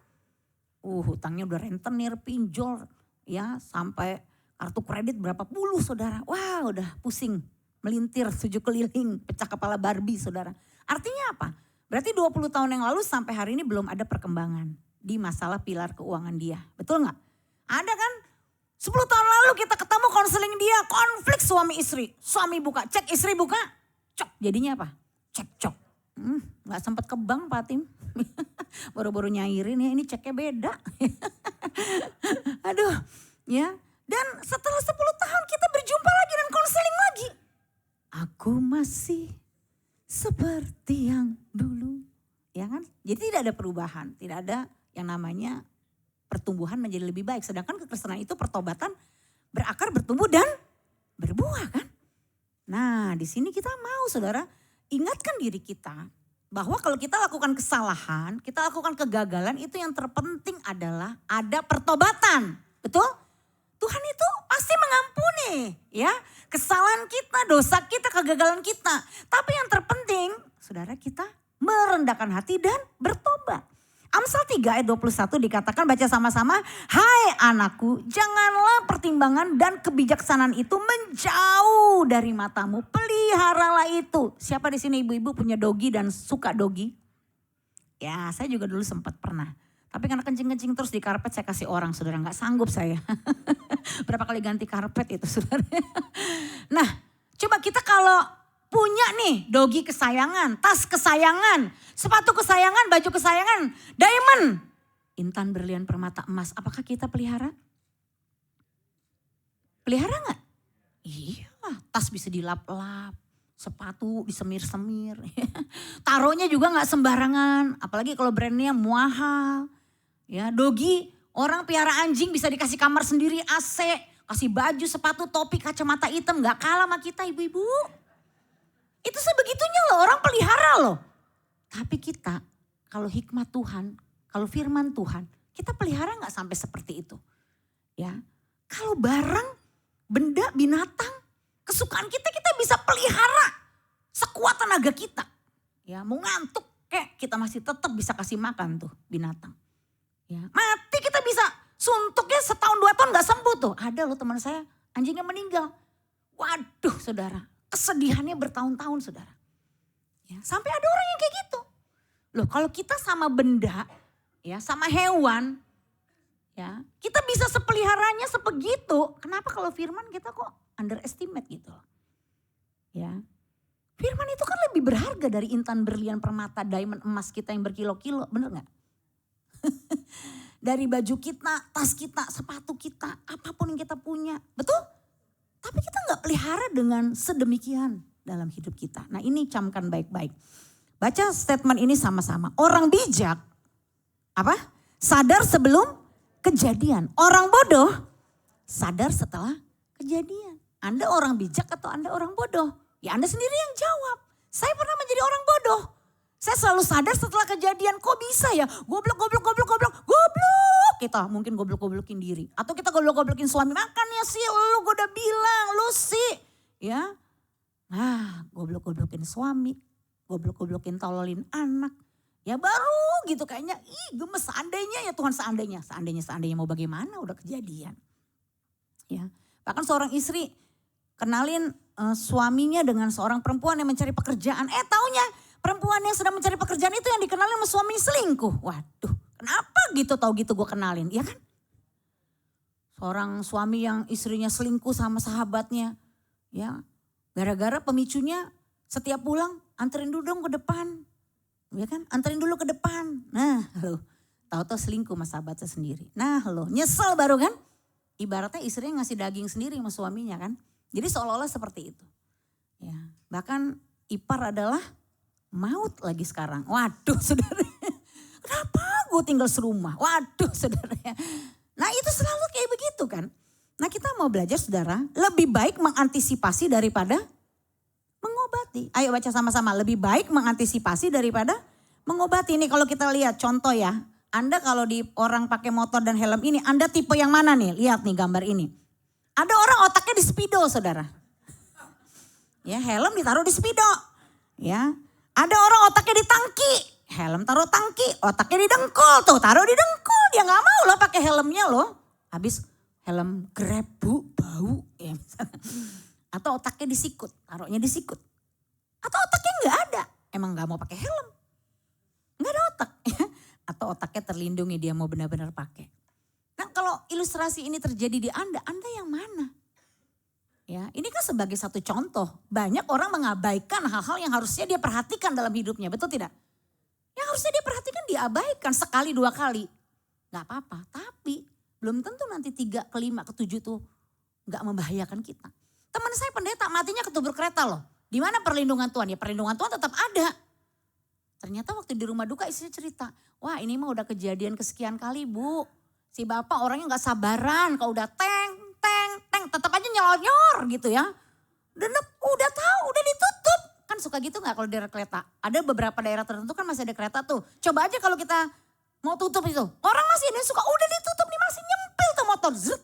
Hutangnya udah rentenir, pinjol, ya sampai kartu kredit berapa puluh saudara. Wah udah pusing, melintir 7 keliling, pecah kepala Barbie saudara. Artinya apa? Berarti 20 tahun yang lalu sampai hari ini belum ada perkembangan di masalah pilar keuangan dia. Betul gak? Ada kan? 10 tahun lalu kita ketemu konseling dia, konflik suami istri. Suami buka, cek istri buka, cok. Jadinya apa? Cekcok. Gak sempat ke bank Pak Tim. Baru-baru nyairin ya, ini ceknya beda. Aduh ya. Dan setelah 10 tahun kita berjumpa lagi dan konseling lagi. Aku masih seperti yang dulu. Ya kan? Jadi tidak ada perubahan, tidak ada yang namanya pertumbuhan menjadi lebih baik. Sedangkan kekristenan itu pertobatan berakar, bertumbuh dan berbuah kan. Nah di sini kita mau saudara ingatkan diri kita bahwa kalau kita lakukan kesalahan, kita lakukan kegagalan, itu yang terpenting adalah ada pertobatan. Betul? Tuhan itu pasti mengampuni ya kesalahan kita, dosa kita, kegagalan kita. Tapi yang terpenting saudara kita merendahkan hati dan bertobat. Amsal 3 ayat 21 dikatakan, baca sama-sama. Hai anakku, janganlah pertimbangan dan kebijaksanaan itu menjauh dari matamu. Peliharalah itu. Siapa di sini ibu-ibu punya dogi dan suka dogi? Ya saya juga dulu sempat pernah. Tapi karena kencing-kencing terus di karpet saya kasih orang saudara. Gak sanggup saya. Berapa kali ganti karpet itu saudara. Nah coba kita kalau punya nih dogi kesayangan, tas kesayangan, sepatu kesayangan, baju kesayangan, diamond, intan berlian permata emas. Apakah kita pelihara? Pelihara gak? Iya, tas bisa dilap-lap, sepatu disemir-semir. Taruhnya juga gak sembarangan, apalagi kalau brandnya mahal. Ya, dogi, orang pelihara anjing bisa dikasih kamar sendiri, AC, kasih baju, sepatu, topi, kacamata hitam. Gak kalah sama kita ibu-ibu. Itu sebegitunya loh, orang pelihara loh. Tapi kita kalau hikmat Tuhan, kalau firman Tuhan, kita pelihara gak sampai seperti itu. Ya, kalau barang, benda, binatang, kesukaan kita bisa pelihara sekuat tenaga kita. Ya, mau ngantuk kayak kita masih tetap bisa kasih makan tuh binatang. Ya, mati kita bisa suntuknya setahun 2 tahun gak sembuh tuh. Ada loh teman saya anjingnya meninggal. Waduh saudara. Kesedihannya bertahun-tahun saudara. Ya, sampai ada orang yang kayak gitu. Loh kalau kita sama benda, ya sama hewan, ya kita bisa sepeliharanya sebegitu. Kenapa kalau firman kita kok underestimate gitu? Ya, firman itu kan lebih berharga dari intan berlian permata, diamond emas kita yang berkilo-kilo, bener gak? Dari baju kita, tas kita, sepatu kita, apapun yang kita punya, betul? Tapi kita gak pelihara dengan sedemikian dalam hidup kita. Nah ini camkan baik-baik. Baca statement ini sama-sama. Orang bijak, apa? Sadar sebelum kejadian. Orang bodoh, sadar setelah kejadian. Anda orang bijak atau Anda orang bodoh? Ya Anda sendiri yang jawab. Saya pernah menjadi orang bodoh. Saya selalu sadar setelah kejadian, kok bisa ya? Goblok. Kita mungkin goblok-goblokin diri. Atau kita goblok-goblokin suami. Makanya sih lu gue udah bilang, lu sih. Ya, nah goblok-goblokin suami. Goblok-goblokin tololin anak. Ya baru gitu kayaknya, gemes seandainya ya Tuhan seandainya. Seandainya mau bagaimana udah kejadian. Ya, bahkan seorang istri kenalin suaminya dengan seorang perempuan yang mencari pekerjaan. Taunya perempuan yang sedang mencari pekerjaan itu yang dikenalin sama suami selingkuh. Waduh, kenapa gitu tahu gitu gue kenalin, ya kan? Seorang suami yang istrinya selingkuh sama sahabatnya. Ya, gara-gara pemicunya setiap pulang anterin dulu dong ke depan. Ya kan, anterin dulu ke depan. Nah lo, tahu-tahu selingkuh sama sahabatnya sendiri. Nah lo, nyesel baru kan? ibaratnya istrinya ngasih daging sendiri sama suaminya kan. Jadi seolah-olah seperti itu. Ya, bahkan ipar adalah maut lagi sekarang. Waduh saudara, kenapa gue tinggal serumah? Waduh saudara. Nah itu selalu kayak begitu kan. Nah kita mau belajar saudara, lebih baik mengantisipasi daripada mengobati. Ayo baca sama-sama, lebih baik mengantisipasi daripada mengobati. Ini kalau kita lihat contoh ya, Anda kalau di orang pakai motor dan helm ini, Anda tipe yang mana nih? Lihat nih gambar ini. Ada orang otaknya di speedo saudara. Ya helm ditaruh di speedo. Ya, ada orang otaknya di tangki. Helm taruh tangki, otaknya di dengkul. Tuh taruh di dengkul, dia gak mau loh pakai helmnya loh. Habis helm Grab bu, bau. Ya, misalnya. Atau otaknya di sikut, taruhnya di sikut. Atau otaknya gak ada, emang gak mau pakai helm. Gak ada otak. Atau otaknya terlindungi, dia mau benar-benar pakai. Nah kalau ilustrasi ini terjadi di Anda yang mana? Ya, ini kan sebagai satu contoh. Banyak orang mengabaikan hal-hal yang harusnya dia perhatikan dalam hidupnya, betul tidak? Yang harusnya dia perhatikan diabaikan sekali dua kali. Gak apa-apa, tapi belum tentu nanti 3, ke 5, ke 7 tuh gak membahayakan kita. Teman saya pendeta matinya ketubur kereta loh. Di mana perlindungan Tuhan? Ya perlindungan Tuhan tetap ada. Ternyata waktu di rumah duka istrinya cerita, wah ini mah udah kejadian kesekian kali bu. Si bapak orangnya gak sabaran, kalau udah teng, tetap aja nyolor gitu ya. Dan udah tahu, udah ditutup. Kan suka gitu gak kalau daerah kereta? Ada beberapa daerah tertentu kan masih ada kereta tuh. Coba aja kalau kita mau tutup itu. Orang masih ini suka udah ditutup nih masih nyempil tuh motor. Zut.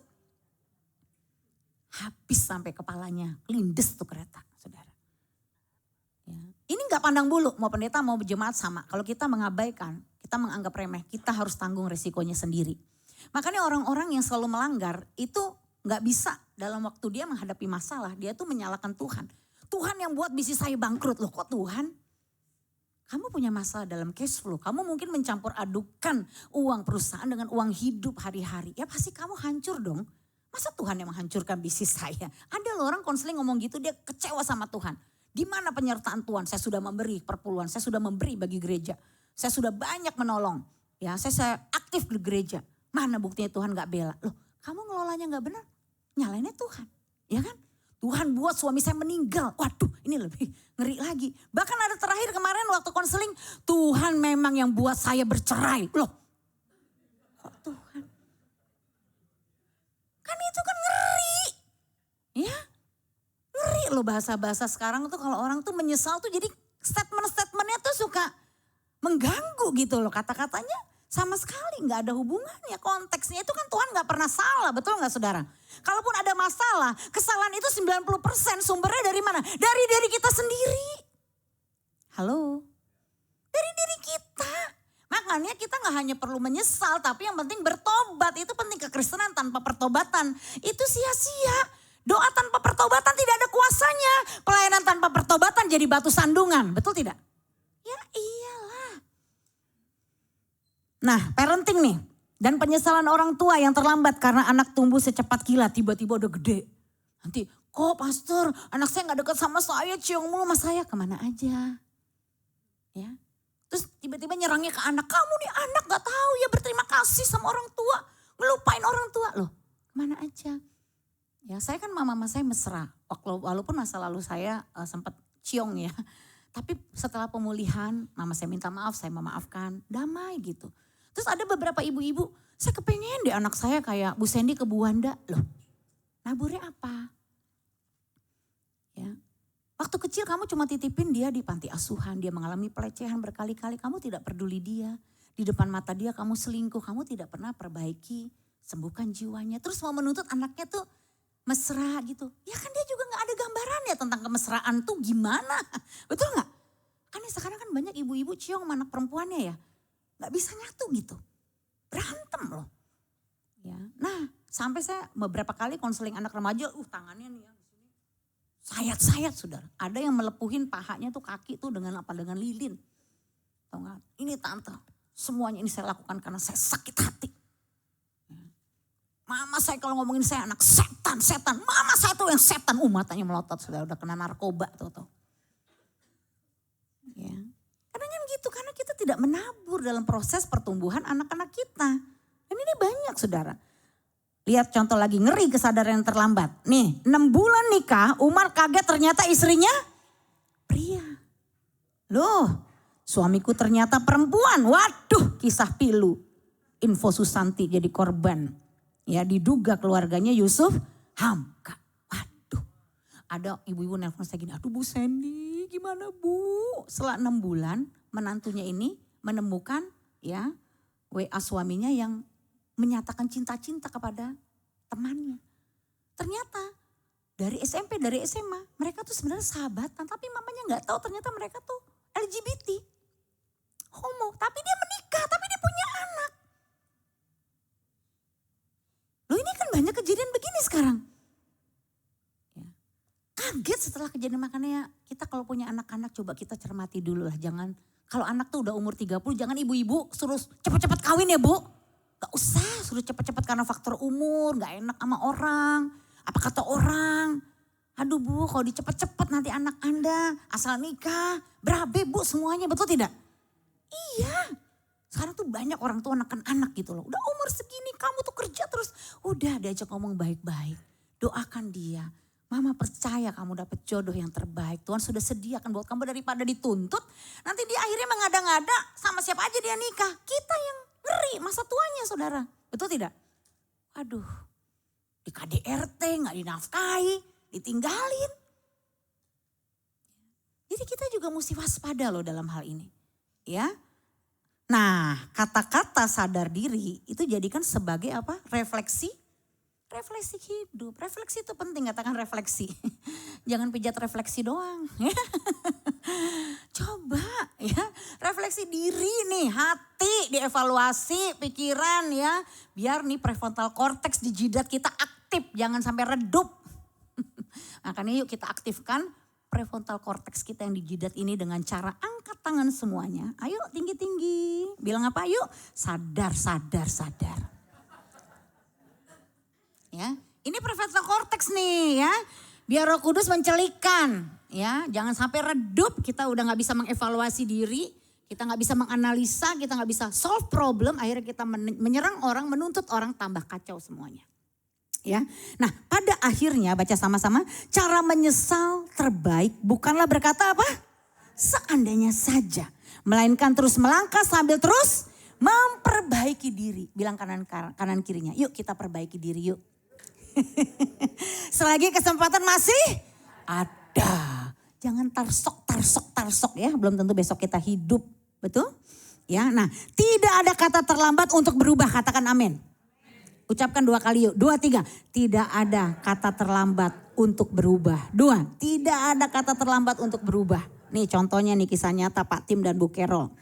Habis sampai kepalanya, lindes tuh kereta saudara. Ya. Ini gak pandang bulu, mau pendeta mau jemaat sama. Kalau kita mengabaikan, kita menganggap remeh, kita harus tanggung resikonya sendiri. Makanya orang-orang yang selalu melanggar itu gak bisa dalam waktu dia menghadapi masalah, dia tuh menyalahkan Tuhan. Tuhan yang buat bisnis saya bangkrut, loh kok Tuhan? Kamu punya masalah dalam cash flow, kamu mungkin mencampur adukan uang perusahaan dengan uang hidup hari-hari. Ya pasti kamu hancur dong. Masa Tuhan yang menghancurkan bisnis saya? Ada loh orang konseling ngomong gitu, dia kecewa sama Tuhan. Di mana penyertaan Tuhan? Saya sudah memberi perpuluhan, saya sudah memberi bagi gereja. Saya sudah banyak menolong. Ya, saya aktif di gereja. Mana buktinya Tuhan gak bela? Loh, kamu ngelolanya gak benar? Nyalainnya Tuhan. Ya kan? Tuhan buat suami saya meninggal. Waduh, ini lebih ngeri lagi. Bahkan ada terakhir kemarin waktu konseling, Tuhan memang yang buat saya bercerai. Loh, kok Tuhan? Kan itu kan ngeri. Ya, ngeri loh bahasa-bahasa sekarang tuh kalau orang tuh menyesal tuh jadi statement-statementnya tuh suka mengganggu gitu loh. Kata-katanya sama sekali gak ada hubungannya. Konteksnya itu kan Tuhan gak pernah salah, betul gak saudara? Kalaupun ada masalah, kesalahan itu 90% sumbernya dari mana? Dari diri kita sendiri. Halo? Dari diri kita. Makanya kita gak hanya perlu menyesal, tapi yang penting bertobat. Itu penting. Kekristenan tanpa pertobatan itu sia-sia. Doa tanpa pertobatan tidak ada kuasanya. Pelayanan tanpa pertobatan jadi batu sandungan. Betul tidak? Ya iyalah. Nah parenting nih. Dan penyesalan orang tua yang terlambat karena anak tumbuh secepat kilat. Tiba-tiba udah gede. Nanti kok pastor anak saya gak dekat sama saya, cium mulu sama saya. Kemana aja. Ya. Terus tiba-tiba nyerangnya ke anak. Kamu nih anak gak tahu ya berterima kasih sama orang tua. Ngelupain orang tua. Loh kemana aja. Ya saya kan mama saya mesra. Walaupun masa lalu saya sempat ciong ya. Tapi setelah pemulihan mama saya minta maaf, saya memaafkan. Damai gitu. Terus ada beberapa ibu-ibu, saya kepengen deh anak saya kayak Bu Sandy ke Bu Wanda. Loh naburnya apa? Ya. Waktu kecil kamu cuma titipin dia di panti asuhan. Dia mengalami pelecehan berkali-kali. Kamu tidak peduli dia. Di depan mata dia kamu selingkuh. Kamu tidak pernah perbaiki. Sembuhkan jiwanya. Terus mau menuntut anaknya tuh mesra gitu. Ya kan dia juga gak ada gambarannya tentang kemesraan tuh gimana. Betul gak? Kan sekarang kan banyak ibu-ibu ciong sama anak perempuannya ya. Gak bisa nyatu gitu. Berantem loh. Ya. Nah sampai saya beberapa kali konseling anak remaja. Tangannya nih ya. Sayat-sayat saudara. Ada yang melepuhin pahanya tuh kaki tuh dengan apa? Dengan lilin. Tahu gak? Ini tante. Semuanya ini saya lakukan karena saya sakit hati. Mama saya kalau ngomongin saya anak setan. Mama saya tuh yang setan. Matanya melotot sudah udah kena narkoba tuh. Ya. Kadang kan gitu karena kita tidak menabur dalam proses pertumbuhan anak-anak kita. Dan ini banyak saudara. Lihat contoh lagi, ngeri kesadaran yang terlambat. Nih 6 bulan nikah, Umar kaget ternyata istrinya pria. Loh, suamiku ternyata perempuan. Waduh, kisah pilu. Info Susanti jadi korban. Ya, diduga keluarganya Yusuf Hamka. Waduh, ada ibu-ibu nelfon saya gini, aduh Bu Sandy gimana Bu? Setelah 6 bulan menantunya ini menemukan ya WA suaminya yang menyatakan cinta-cinta kepada temannya. Ternyata dari SMP, dari SMA, mereka tuh sebenarnya sahabatan, tapi mamanya nggak tahu ternyata mereka tuh LGBT, homo. Tapi dia menikah, tapi dia punya anak. Loh ini kan banyak kejadian begini sekarang. Ya. Kaget setelah kejadian, makanya kita kalau punya anak-anak coba kita cermati dulu lah. Jangan, kalau anak tuh udah umur 30 jangan ibu-ibu suruh cepet-cepet kawin ya Bu. Gak usah suruh cepet-cepet karena faktor umur, gak enak sama orang. Apa kata orang? Aduh Bu, kalau dicepet-cepet nanti anak Anda asal nikah, berabe Bu semuanya, betul tidak? Iya, sekarang tuh banyak orang tua neken anak gitu loh. Udah umur segini kamu tuh kerja terus. Udah diajak ngomong baik-baik, doakan dia. Mama percaya kamu dapet jodoh yang terbaik. Tuhan sudah sediakan buat kamu daripada dituntut. Nanti dia akhirnya mengada-ngada sama siapa aja dia nikah. Kita yang ngeri masa tuanya saudara. Betul tidak? Aduh, di KDRT gak dinafkahi, ditinggalin. Jadi kita juga mesti waspada loh dalam hal ini. Ya. Nah, kata-kata sadar diri itu jadikan sebagai apa? Refleksi hidup. Refleksi itu penting, katakan refleksi. Jangan pijat refleksi doang. Coba ya, refleksi diri nih, hati dievaluasi, pikiran ya. Biar nih prefrontal cortex di jidat kita aktif, jangan sampai redup. Makanya yuk kita aktifkan prefrontal cortex kita yang di jidat ini dengan cara angkat tangan semuanya. Ayo tinggi-tinggi. Bilang apa? Yuk sadar. Ya, ini prefrontal cortex nih ya. Biar Roh Kudus mencelikkan ya. Jangan sampai redup, kita udah gak bisa mengevaluasi diri. Kita gak bisa menganalisa, kita gak bisa solve problem. Akhirnya kita menyerang orang, menuntut orang, tambah kacau semuanya. Ya, nah pada akhirnya baca sama-sama, cara menyesal terbaik bukanlah berkata apa? Seandainya saja. Melainkan terus melangkah sambil terus memperbaiki diri. Bilang kanan kirinya, yuk kita perbaiki diri yuk. Selagi kesempatan masih ada. Jangan tarsok ya, belum tentu besok kita hidup. Betul? Ya, nah tidak ada kata terlambat untuk berubah, katakan amin. Ucapkan 2 kali yuk. 2, 3. Tidak ada kata terlambat untuk berubah. 2. Tidak ada kata terlambat untuk berubah. Nih contohnya nih kisah nyata Pak Tim dan Bu Carol.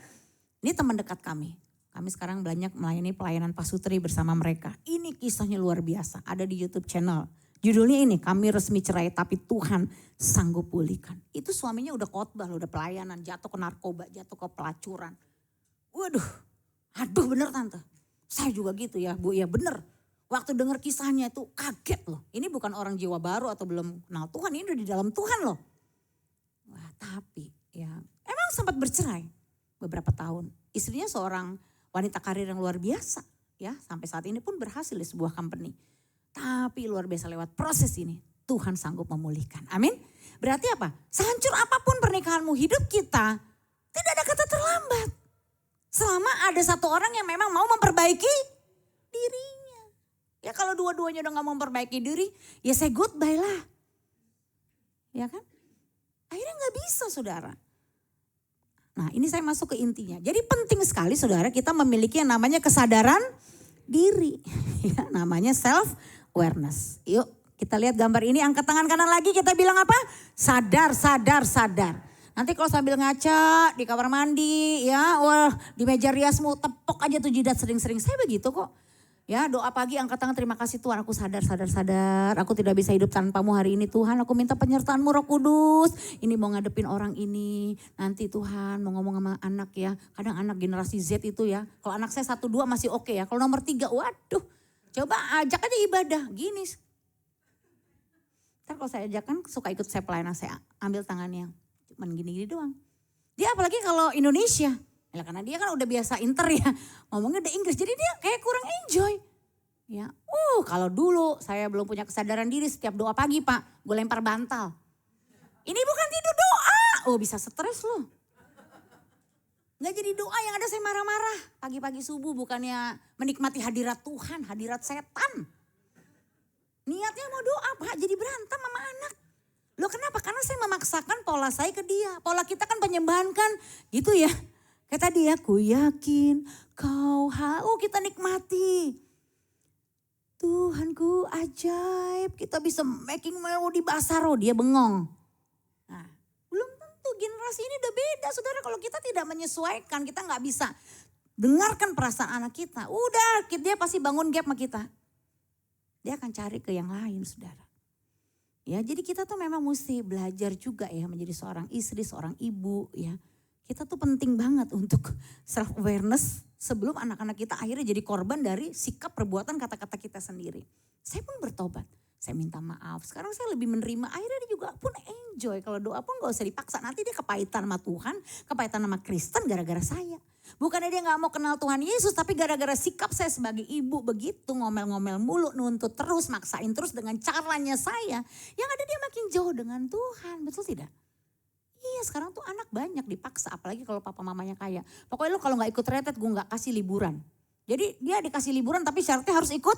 Ini teman dekat kami. Kami sekarang banyak melayani pelayanan pasutri bersama mereka. Ini kisahnya luar biasa. Ada di YouTube channel. Judulnya ini, kami resmi cerai tapi Tuhan sanggup pulihkan. Itu suaminya udah khotbah, udah pelayanan, jatuh ke narkoba, jatuh ke pelacuran. Waduh, aduh bener tante. Saya juga gitu ya Bu, ya bener. Waktu dengar kisahnya itu kaget loh. Ini bukan orang jiwa baru atau belum kenal Tuhan. Ini udah di dalam Tuhan loh. Wah tapi ya emang sempat bercerai beberapa tahun. Istrinya seorang wanita karir yang luar biasa. Ya sampai saat ini pun berhasil di sebuah company. Tapi luar biasa lewat proses ini. Tuhan sanggup memulihkan. Amin. Berarti apa? Sehancur apapun pernikahanmu, hidup kita. Tidak ada kata terlambat. Selama ada satu orang yang memang mau memperbaiki dirinya. Ya kalau dua-duanya udah gak mau memperbaiki diri, ya say goodbye lah. Ya kan? Akhirnya gak bisa saudara. Nah ini saya masuk ke intinya. Jadi penting sekali saudara kita memiliki yang namanya kesadaran diri. Ya, namanya self awareness. Yuk kita lihat gambar ini, angkat tangan kanan lagi, kita bilang apa? Sadar. Nanti kalau sambil ngaca di kamar mandi ya, wah di meja riasmu tepok aja tuh jidat sering-sering. Saya begitu kok. Ya doa pagi angkat tangan, terima kasih Tuhan, aku sadar. Aku tidak bisa hidup tanpamu hari ini Tuhan. Aku minta penyertaan-Mu Roh Kudus. Ini mau ngadepin orang ini. Nanti Tuhan mau ngomong sama anak ya. Kadang anak generasi Z itu ya. Kalau anak saya 1, 2 masih oke ya. Kalau nomor 3 waduh. Coba ajak aja ibadah. Gini. Ntar kalau saya ajak kan suka ikut saya pelayanan. Saya ambil tangannya. Cuman gini-gini doang. Dia apalagi kalau Indonesia. Ya, karena dia kan udah biasa inter ya, ngomongnya udah Inggris, jadi dia kayak kurang enjoy. Ya, kalau dulu saya belum punya kesadaran diri, setiap doa pagi Pak, gue lempar bantal. Ini bukan tidur doa. Bisa stres loh. Gak jadi doa, yang ada saya marah-marah. Pagi-pagi subuh bukannya menikmati hadirat Tuhan, hadirat setan. Niatnya mau doa Pak, jadi berantem sama anak. Loh kenapa? Karena saya memaksakan pola saya ke dia. Pola kita kan penyembahan kan gitu ya. Kata dia, ku yakin kau kita nikmati. Tuhanku ajaib, kita bisa making melody bahasa roh, dia bengong. Nah, belum tentu generasi ini udah beda saudara. Kalau kita tidak menyesuaikan, kita gak bisa dengarkan perasaan anak kita. Udah, dia pasti bangun gap sama kita. Dia akan cari ke yang lain saudara. Ya, jadi kita tuh memang mesti belajar juga ya menjadi seorang istri, seorang ibu ya. Kita tuh penting banget untuk self awareness sebelum anak-anak kita akhirnya jadi korban dari sikap, perbuatan, kata-kata kita sendiri. Saya pun bertobat, saya minta maaf. Sekarang saya lebih menerima, akhirnya dia juga pun enjoy. Kalau doa pun gak usah dipaksa, nanti dia kepahitan sama Tuhan, kepahitan sama Kristen gara-gara saya. Bukannya dia gak mau kenal Tuhan Yesus, tapi gara-gara sikap saya sebagai ibu begitu, ngomel-ngomel mulu, nuntut terus, maksain terus dengan caranya saya. Yang ada dia makin jauh dengan Tuhan, betul tidak? Iya, sekarang tuh anak banyak dipaksa, apalagi kalau papa mamanya kaya. Pokoknya lu kalau gak ikut retret gue gak kasih liburan. Jadi dia dikasih liburan tapi syaratnya harus ikut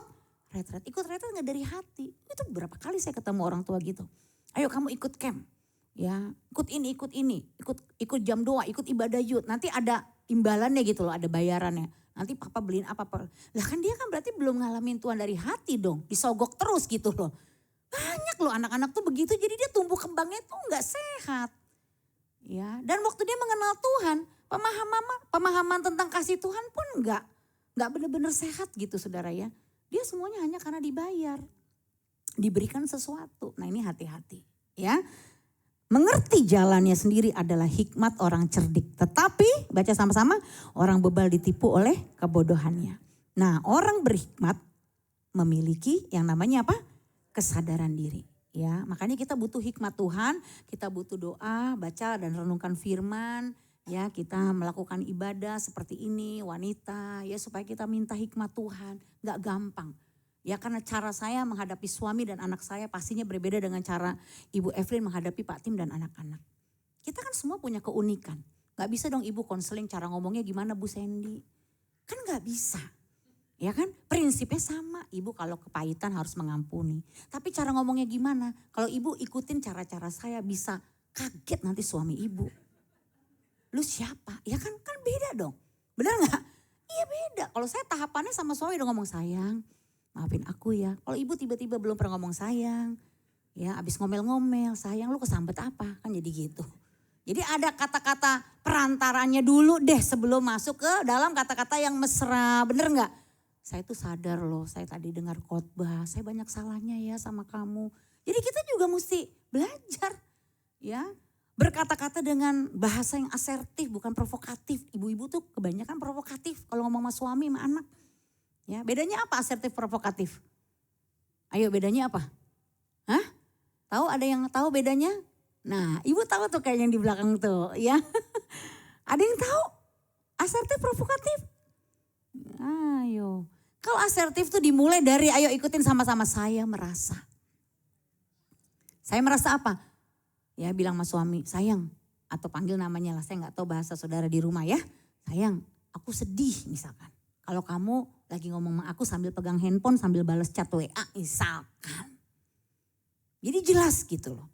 retret. Ikut retret gak dari hati. Itu berapa kali saya ketemu orang tua gitu. Ayo kamu ikut camp. Ya, ikut ini, ikut jam doa, ikut ibadah yud. Nanti ada imbalannya gitu loh, ada bayarannya. Nanti papa beliin apa. Lah kan dia kan berarti belum ngalamin Tuhan dari hati dong. Disogok terus gitu loh. Banyak loh anak-anak tuh begitu, jadi dia tumbuh kembangnya tuh gak sehat. Ya, dan waktu dia mengenal Tuhan, pemahaman tentang kasih Tuhan pun enggak benar-benar sehat gitu saudara ya. Dia semuanya hanya karena dibayar, diberikan sesuatu. Nah ini hati-hati ya. Mengerti jalannya sendiri adalah hikmat orang cerdik. Tetapi, baca sama-sama, orang bebal ditipu oleh kebodohannya. Nah orang berhikmat memiliki yang namanya apa? Kesadaran diri. Ya, makanya kita butuh hikmat Tuhan, kita butuh doa, baca dan renungkan firman, ya kita melakukan ibadah seperti ini, wanita, ya supaya kita minta hikmat Tuhan, gak gampang. Ya karena cara saya menghadapi suami dan anak saya pastinya berbeda dengan cara Ibu Evelyn menghadapi Pak Tim dan anak-anak. Kita kan semua punya keunikan, gak bisa dong Ibu konseling cara ngomongnya gimana Bu Sandy, kan gak bisa. Ya kan, prinsipnya sama, ibu kalau kepahitan harus mengampuni. Tapi cara ngomongnya gimana? Kalau ibu ikutin cara-cara saya bisa kaget nanti suami ibu. Lu siapa? Ya kan beda dong. Benar gak? Iya beda. Kalau saya tahapannya sama suami udah ngomong sayang, maafin aku ya. Kalau ibu tiba-tiba belum pernah ngomong sayang, ya abis ngomel-ngomel, sayang lu kesambet apa? Kan jadi gitu. Jadi ada kata-kata perantaranya dulu deh sebelum masuk ke dalam kata-kata yang mesra, bener gak? Saya tuh sadar loh, saya tadi dengar khotbah, saya banyak salahnya ya sama kamu. Jadi kita juga mesti belajar ya. Berkata-kata dengan bahasa yang asertif, bukan provokatif. Ibu-ibu tuh kebanyakan provokatif kalau ngomong sama suami sama anak. Ya, bedanya apa asertif provokatif? Ayo bedanya apa? Hah? Tahu ada yang tahu bedanya? Nah, ibu tahu tuh kayak yang di belakang tuh ya. Ada yang tahu? Asertif provokatif? Ayo. Kalau asertif tuh dimulai dari ayo ikutin sama-sama, saya merasa. Saya merasa apa? Ya bilang sama suami, sayang. Atau panggil namanya lah, saya gak tahu bahasa saudara di rumah ya. Sayang, aku sedih misalkan. Kalau kamu lagi ngomong sama aku sambil pegang handphone, sambil balas chat WA misalkan. Jadi jelas gitu loh.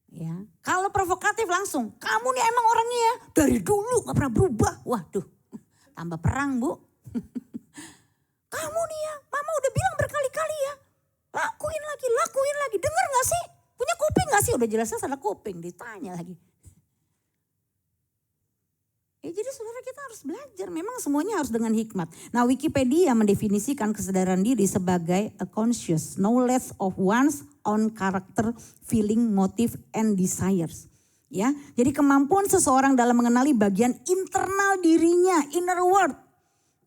Ya, kalau provokatif langsung, kamu nih emang orangnya ya dari dulu gak pernah berubah. Waduh, tambah perang Bu. Kamu nih ya, mama udah bilang berkali-kali ya. Lakuin lagi. Dengar gak sih? Punya kuping gak sih? Udah jelasnya salah kuping, ditanya lagi. Ya jadi saudara kita harus belajar, memang semuanya harus dengan hikmat. Nah Wikipedia mendefinisikan kesadaran diri sebagai a conscious knowledge of one's own character, feeling, motive, and desires. Ya, jadi kemampuan seseorang dalam mengenali bagian internal dirinya, inner world.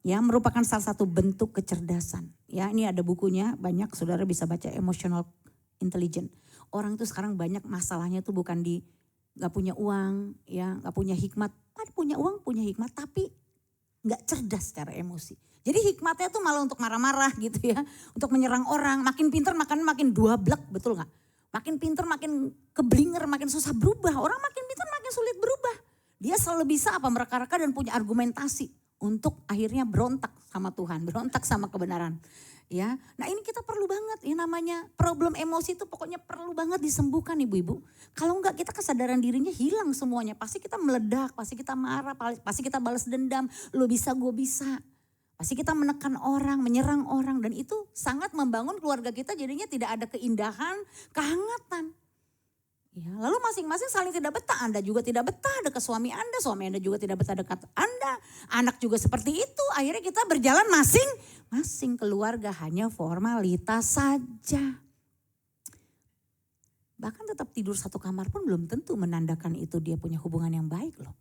Ya, merupakan salah satu bentuk kecerdasan. Ya, ini ada bukunya, banyak saudara bisa baca, Emotional Intelligence. Orang tuh sekarang banyak masalahnya tuh bukan di gak punya uang, ya, gak punya hikmat. Punya uang, punya hikmat, tapi gak cerdas secara emosi. Jadi hikmatnya tuh malah untuk marah-marah gitu ya. Untuk menyerang orang. Makin pinter makin dua-blek, betul gak? Makin pinter makin keblinger, makin susah berubah. Orang makin pinter makin sulit berubah. Dia selalu bisa mereka-reka dan punya argumentasi. Untuk akhirnya berontak sama Tuhan. Berontak sama kebenaran. Ya, nah ini kita perlu banget ya namanya problem emosi itu pokoknya perlu banget disembuhkan ibu-ibu. Kalau enggak kita kesadaran dirinya hilang semuanya. Pasti kita meledak, pasti kita marah, pasti kita balas dendam. Lu bisa, gue bisa. Pasti kita menekan orang, menyerang orang. Dan itu sangat membangun keluarga kita jadinya tidak ada keindahan, kehangatan. Ya, lalu masing-masing saling tidak betah. Anda juga tidak betah dekat suami Anda juga tidak betah dekat Anda. Anak juga seperti itu. Akhirnya kita berjalan masing-masing, keluarga hanya formalitas saja. Bahkan tetap tidur satu kamar pun belum tentu menandakan itu dia punya hubungan yang baik loh.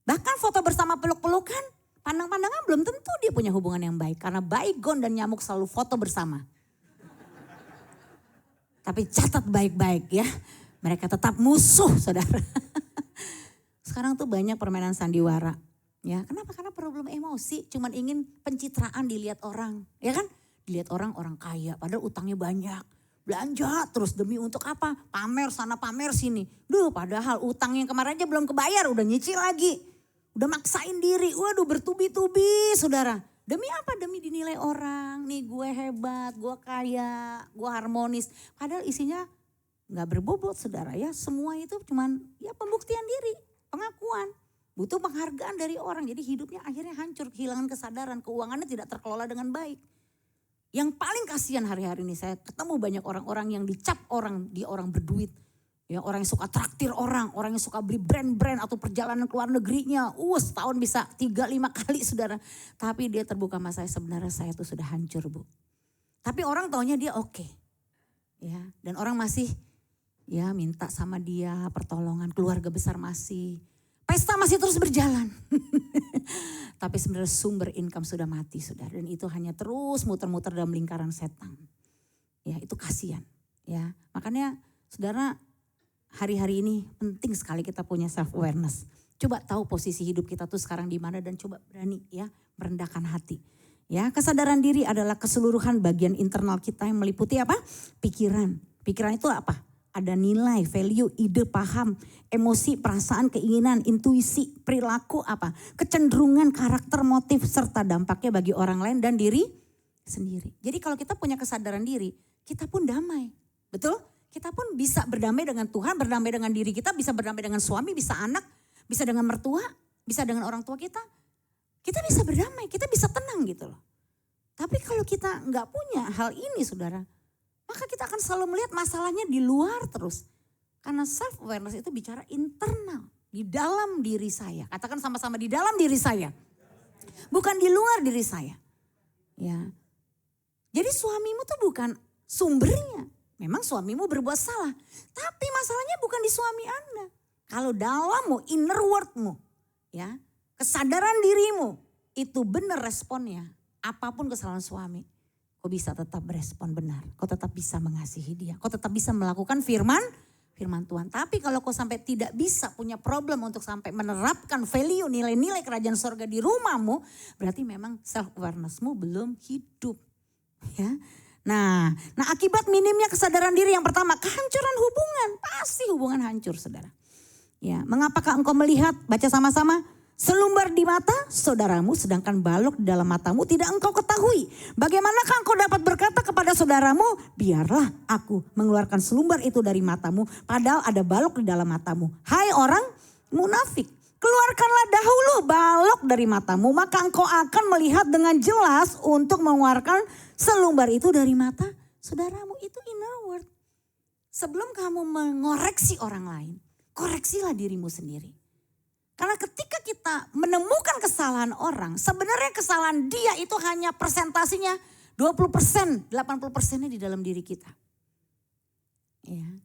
Bahkan foto bersama peluk-pelukan, pandang-pandangan belum tentu dia punya hubungan yang baik. Karena baygon dan nyamuk selalu foto bersama. Tapi catat baik-baik ya. Mereka tetap musuh, saudara. Sekarang tuh banyak permainan sandiwara. Ya, kenapa? Karena problem emosi. Cuman ingin pencitraan dilihat orang. Ya kan? Dilihat orang kaya. Padahal utangnya banyak. Belanja terus demi untuk apa? Pamer sana, pamer sini. Duh, padahal utang yang kemarin aja belum kebayar. Udah nyicil lagi. Udah maksain diri. Waduh, bertubi-tubi, saudara. Demi apa? Demi dinilai orang. Nih gue hebat, gue kaya, gue harmonis. Padahal isinya nggak berbobot saudara ya. Semua itu cuman ya pembuktian diri, pengakuan. Butuh penghargaan dari orang. Jadi hidupnya akhirnya hancur, kehilangan kesadaran. Keuangannya tidak terkelola dengan baik. Yang paling kasihan hari-hari ini saya ketemu banyak orang-orang yang dicap orang, dia orang berduit. Ya, orang yang suka traktir orang yang suka beli brand-brand atau perjalanan ke luar negerinya. Setahun bisa 3-5 kali saudara. Tapi dia terbuka sama saya, sebenarnya saya tuh sudah hancur bu. Tapi orang taunya dia oke. Ya, dan orang masih ya minta sama dia pertolongan, keluarga besar masih. Pesta masih terus berjalan. Tapi sebenarnya sumber income sudah mati saudara. Dan itu hanya terus muter-muter dalam lingkaran setan. Ya itu kasihan. Ya, makanya saudara hari-hari ini penting sekali kita punya self awareness. Coba tahu posisi hidup kita tuh sekarang di mana dan coba berani ya merendahkan hati. Ya, kesadaran diri adalah keseluruhan bagian internal kita yang meliputi apa? Pikiran. Pikiran itu apa? Ada nilai, value, ide, paham, emosi, perasaan, keinginan, intuisi, perilaku apa? Kecenderungan, karakter, motif, serta dampaknya bagi orang lain dan diri sendiri. Jadi kalau kita punya kesadaran diri, kita pun damai. Betul? Kita pun bisa berdamai dengan Tuhan, berdamai dengan diri kita, bisa berdamai dengan suami, bisa anak, bisa dengan mertua, bisa dengan orang tua kita. Kita bisa berdamai, kita bisa tenang gitu loh. Tapi kalau kita nggak punya hal ini saudara, maka kita akan selalu melihat masalahnya di luar terus. Karena self awareness itu bicara internal, di dalam diri saya. Katakan sama-sama di dalam diri saya. Bukan di luar diri saya. Ya. Jadi suamimu tuh bukan sumbernya. Memang suamimu berbuat salah. Tapi masalahnya bukan di suami Anda. Kalau dalammu, inner worldmu, ya, kesadaran dirimu itu benar responnya. Apapun kesalahan suami, kau bisa tetap berespon benar. Kau tetap bisa mengasihi dia. Kau tetap bisa melakukan firman Tuhan. Tapi kalau kau sampai tidak bisa punya problem untuk sampai menerapkan value, nilai-nilai kerajaan surga di rumahmu, berarti memang self awarenessmu belum hidup. Ya. Nah akibat minimnya kesadaran diri yang pertama, kehancuran hubungan. Pasti hubungan hancur saudara. Ya, mengapakah engkau melihat, baca sama-sama. Selumbar di mata saudaramu sedangkan balok di dalam matamu tidak engkau ketahui. Bagaimanakah engkau dapat berkata kepada saudaramu, biarlah aku mengeluarkan selumbar itu dari matamu padahal ada balok di dalam matamu. Hai orang munafik, keluarkanlah dahulu balok dari matamu maka engkau akan melihat dengan jelas untuk mengeluarkan selumbar itu dari mata saudaramu. Itu inner word. Sebelum kamu mengoreksi orang lain, koreksilah dirimu sendiri. Karena ketika kita menemukan kesalahan orang, sebenarnya kesalahan dia itu hanya persentasinya 20%, 80%-nya di dalam diri kita. Ya.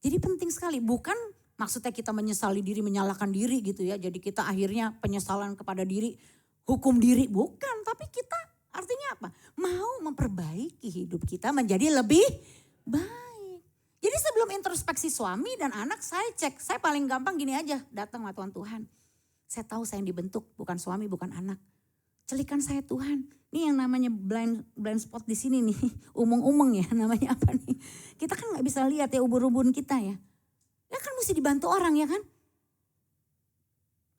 Jadi penting sekali, bukan maksudnya kita menyesali diri, menyalahkan diri gitu ya. Jadi kita akhirnya penyesalan kepada diri, hukum diri, bukan. Tapi kita artinya apa? Mau memperbaiki hidup kita menjadi lebih baik. Jadi sebelum introspeksi suami dan anak, saya cek, saya paling gampang gini aja, datang sama Tuhan. Saya tahu saya yang dibentuk, bukan suami, bukan anak. Celikan saya Tuhan. Ini yang namanya blind spot di sini nih. Umeng-umeng ya namanya apa nih. Kita kan gak bisa lihat ya ubur-ubun kita ya. Ya kan mesti dibantu orang ya kan.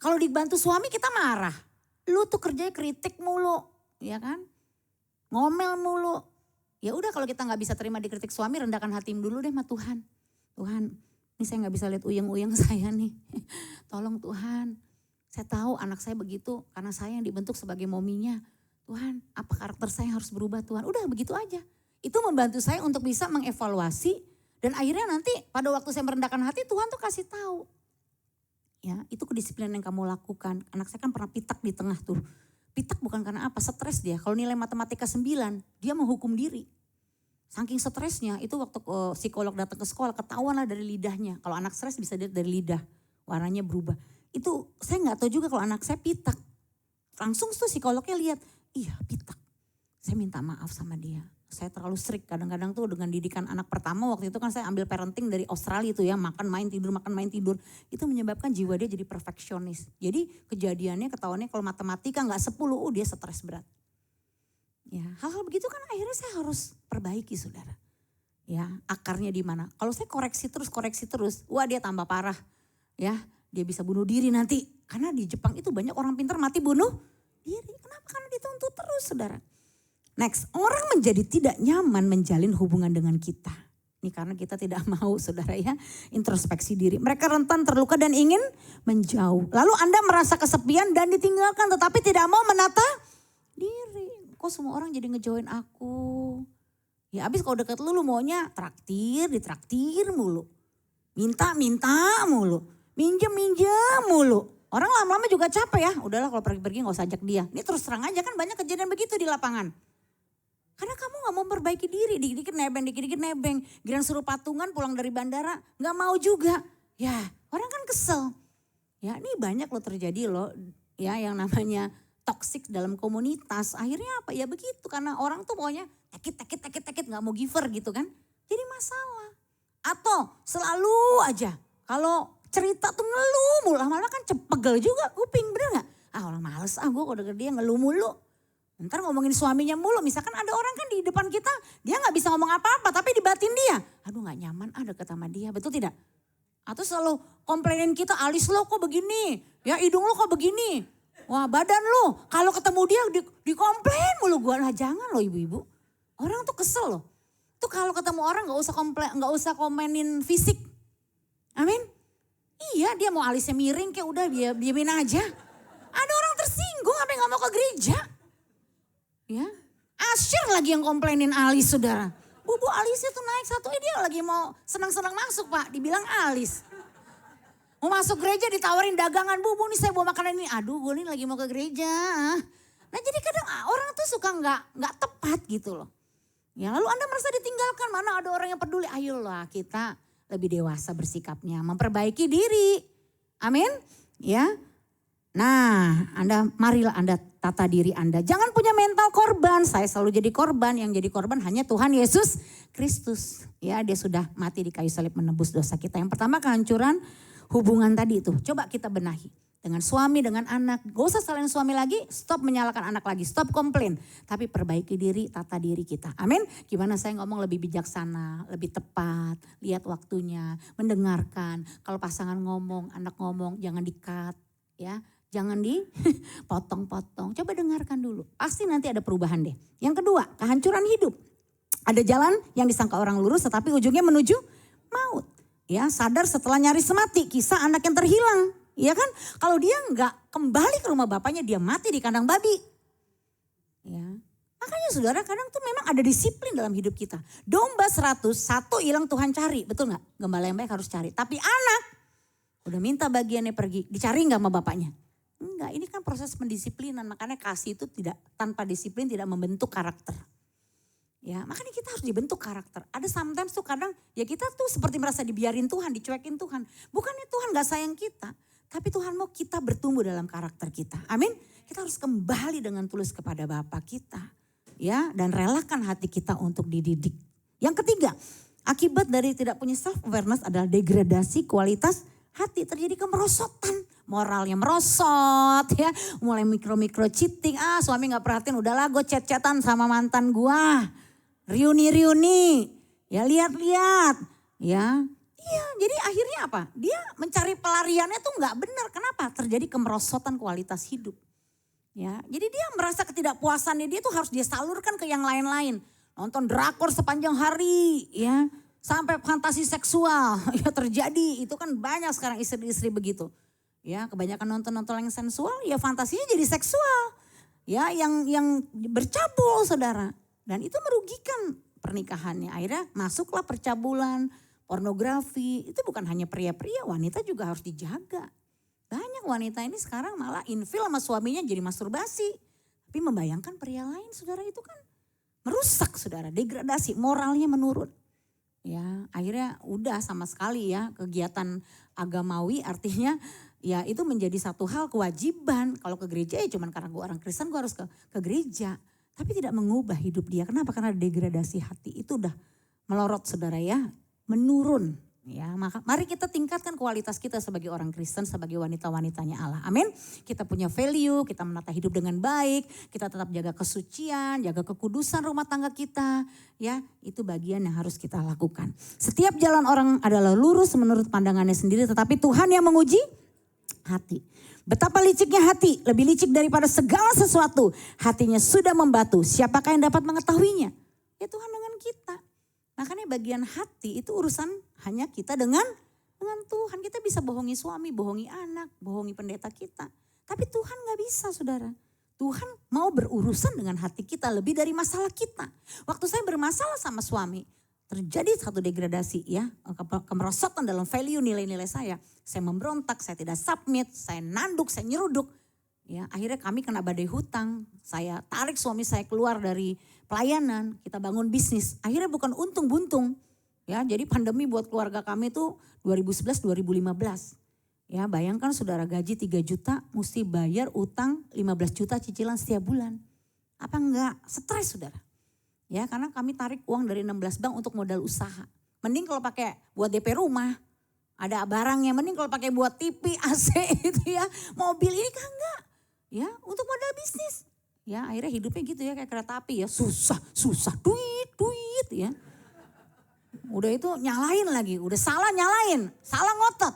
Kalau dibantu suami kita marah. Lu tuh kerjanya kritik mulu ya kan. Ngomel mulu. Ya udah kalau kita gak bisa terima dikritik suami rendahkan hatimu dulu deh sama Tuhan. Tuhan ini saya gak bisa lihat uyang-uyang saya nih. Tolong Tuhan. Saya tahu anak saya begitu karena saya yang dibentuk sebagai mominya. Tuhan, apa karakter saya harus berubah Tuhan? Udah begitu aja. Itu membantu saya untuk bisa mengevaluasi dan akhirnya nanti pada waktu saya merendahkan hati Tuhan tuh kasih tahu. Ya, itu kedisiplinan yang kamu lakukan. Anak saya kan pernah pitak di tengah tuh. Pitak bukan karena apa? Stres dia. Kalau nilai matematika 9, dia menghukum diri. Saking stresnya, itu waktu psikolog datang ke sekolah ketahuan lah dari lidahnya. Kalau anak stres bisa dilihat dari lidah, warnanya berubah. Itu saya nggak tahu juga kalau anak saya pitak. Langsung tuh psikolognya lihat, iya pitak. Saya minta maaf sama dia. Saya terlalu strict kadang-kadang tuh dengan didikan anak pertama. Waktu itu kan saya ambil parenting dari Australia itu ya. Makan main tidur. Itu menyebabkan jiwa dia jadi perfeksionis. Jadi kejadiannya ketahuannya kalau matematika nggak 10, dia stres berat. Ya, hal-hal begitu kan akhirnya saya harus perbaiki saudara. Ya, akarnya di mana? Kalau saya koreksi terus, wah dia tambah parah. Ya, dia bisa bunuh diri nanti. Karena di Jepang itu banyak orang pintar mati bunuh diri. Kenapa? Karena dituntut terus saudara. Next, orang menjadi tidak nyaman menjalin hubungan dengan kita. Ini karena kita tidak mau saudara ya introspeksi diri. Mereka rentan terluka dan ingin menjauh. Lalu Anda merasa kesepian dan ditinggalkan tetapi tidak mau menata diri. Kok semua orang jadi ngejauhin aku? Ya abis kalau deket lu maunya ditraktir mulu. Minta mulu. Minjem mulu. Orang lama-lama juga capek ya. Udahlah kalau pergi-pergi gak usah ajak dia. Ini terus terang aja kan banyak kejadian begitu di lapangan. Karena kamu gak mau memperbaiki diri, dikit-dikit nebeng. Giliran suruh patungan pulang dari bandara, gak mau juga. Ya orang kan kesel. Ya ini banyak loh terjadi loh ya yang namanya toxic dalam komunitas. Akhirnya apa ya begitu karena orang tuh pokoknya tekit gak mau giver gitu kan. Jadi masalah. Atau selalu aja kalau cerita tuh ngeluh mulu, malah kan pegel juga kuping bener gak? Orang males gue kalau denger dia ngeluh mulu. Ntar ngomongin suaminya mulu, misalkan ada orang kan di depan kita, dia gak bisa ngomong apa-apa tapi di batin dia. Aduh gak nyaman deket sama dia, betul tidak? Atau selalu komplainin kita, alis lo kok begini, ya hidung lo kok begini. Wah badan lo, kalau ketemu dia dikomplain mulu gue. Lah jangan loh ibu-ibu, orang tuh kesel loh. Tuh kalau ketemu orang gak usah komenin fisik. Amin. Iya dia mau alisnya miring kayak udah diamin aja. Ada orang tersinggung apa yang gak mau ke gereja. Ya, Asyir lagi yang komplainin alis saudara. Bu alisnya tuh naik satu, dia lagi mau senang-senang masuk pak, dibilang alis. Mau masuk gereja ditawarin dagangan, bu nih saya bawa makanan ini. Aduh gue nih lagi mau ke gereja. Nah jadi kadang orang tuh suka nggak tepat gitu loh. Ya lalu Anda merasa ditinggalkan, mana ada orang yang peduli. Ayolah kita lebih dewasa bersikapnya, memperbaiki diri. Amin. Ya. Nah, marilah Anda tata diri Anda. Jangan punya mental korban. Saya selalu jadi korban. Yang jadi korban hanya Tuhan Yesus Kristus. Ya, dia sudah mati di kayu salib menebus dosa kita. Yang pertama kehancuran hubungan tadi itu. Coba kita benahi. Dengan suami, dengan anak. Gak usah salahin suami lagi, stop menyalahkan anak lagi. Stop komplain. Tapi perbaiki diri, tata diri kita. Amin. Gimana saya ngomong lebih bijaksana, lebih tepat. Lihat waktunya, mendengarkan. Kalau pasangan ngomong, anak ngomong, jangan di-cut. Ya. Jangan dipotong-potong, coba dengarkan dulu. Pasti nanti ada perubahan deh. Yang kedua, kehancuran hidup. Ada jalan yang disangka orang lurus tetapi ujungnya menuju maut. Ya, sadar setelah nyaris mati, kisah anak yang terhilang. Ya kan, kalau dia nggak kembali ke rumah bapaknya, dia mati di kandang babi. Ya, makanya saudara kadang tuh memang ada disiplin dalam hidup kita. Domba 100, satu hilang Tuhan cari, betul nggak? Gembala yang baik harus cari. Tapi anak udah minta bagiannya pergi, dicari nggak sama bapaknya? Enggak, ini kan proses pendisiplinan, makanya kasih itu tanpa disiplin tidak membentuk karakter. Ya, makanya kita harus dibentuk karakter. Ada sometimes tuh kadang ya kita tuh seperti merasa dibiarin Tuhan, dicuekin Tuhan. Bukannya Tuhan gak sayang kita, tapi Tuhan mau kita bertumbuh dalam karakter kita. Amin. Kita harus kembali dengan tulus kepada Bapa kita. Ya, dan relakan hati kita untuk dididik. Yang ketiga, akibat dari tidak punya self awareness adalah degradasi kualitas hati, terjadi kemerosotan. moralnya merosot ya. Mulai mikro-mikro cheating, suami gak perhatiin, udahlah gue chat-chatan sama mantan gue. Riuni-riuni, ya lihat-lihat ya. Iya, jadi akhirnya apa? Dia mencari pelariannya tuh gak benar. Kenapa? Terjadi kemerosotan kualitas hidup. Ya, jadi dia merasa ketidakpuasannya dia tuh harus dia salurkan ke yang lain-lain. Nonton drakor sepanjang hari ya. Sampai fantasi seksual ya terjadi. Itu kan banyak sekarang istri-istri begitu. Ya, kebanyakan nonton-nonton yang sensual ya fantasinya jadi seksual. Ya, yang bercabul saudara. Dan itu merugikan pernikahannya. Akhirnya masuklah percabulan, pornografi. Itu bukan hanya pria-pria, wanita juga harus dijaga. Banyak wanita ini sekarang malah infil sama suaminya jadi masturbasi. Tapi membayangkan pria lain saudara itu kan merusak saudara. Degradasi, moralnya menurun. Ya akhirnya udah sama sekali ya kegiatan agamawi artinya ya itu menjadi satu hal kewajiban. Kalau ke gereja ya cuman karena gue orang Kristen gue harus ke gereja. Tapi tidak mengubah hidup dia. Kenapa? Karena degradasi hati itu udah melorot saudara ya. Menurun. Ya, maka mari kita tingkatkan kualitas kita sebagai orang Kristen, sebagai wanita-wanitanya Allah. Amin. Kita punya value, kita menata hidup dengan baik, kita tetap jaga kesucian, jaga kekudusan rumah tangga kita. Ya, itu bagian yang harus kita lakukan. Setiap jalan orang adalah lurus menurut pandangannya sendiri, tetapi Tuhan yang menguji hati. Betapa liciknya hati, lebih licik daripada segala sesuatu. Hatinya sudah membatu, siapakah yang dapat mengetahuinya? Ya Tuhan dengan kita. Makanya bagian hati itu urusan hanya kita dengan Tuhan. Kita bisa bohongi suami, bohongi anak, bohongi pendeta kita. Tapi Tuhan gak bisa saudara. Tuhan mau berurusan dengan hati kita lebih dari masalah kita. Waktu saya bermasalah sama suami, terjadi satu degradasi ya. Kemerosotan dalam value nilai-nilai saya. Saya memberontak, saya tidak submit, saya nanduk, saya nyeruduk. Ya, akhirnya kami kena badai hutang. Saya tarik suami saya keluar dari pelayanan, kita bangun bisnis. Akhirnya bukan untung buntung. Ya, jadi pandemi buat keluarga kami itu 2011-2015. Ya, bayangkan saudara gaji 3 juta mesti bayar utang 15 juta cicilan setiap bulan. Apa enggak? Stres saudara. Ya, karena kami tarik uang dari 16 bank untuk modal usaha. Mending kalau pakai buat DP rumah. Ada barangnya, mending kalau pakai buat TV, AC itu ya. Mobil ini kan enggak. Ya, untuk modal bisnis. Ya, akhirnya hidupnya gitu ya kayak kereta api ya. Susah, duit ya. Udah itu nyalain lagi, udah salah nyalain, salah ngotot.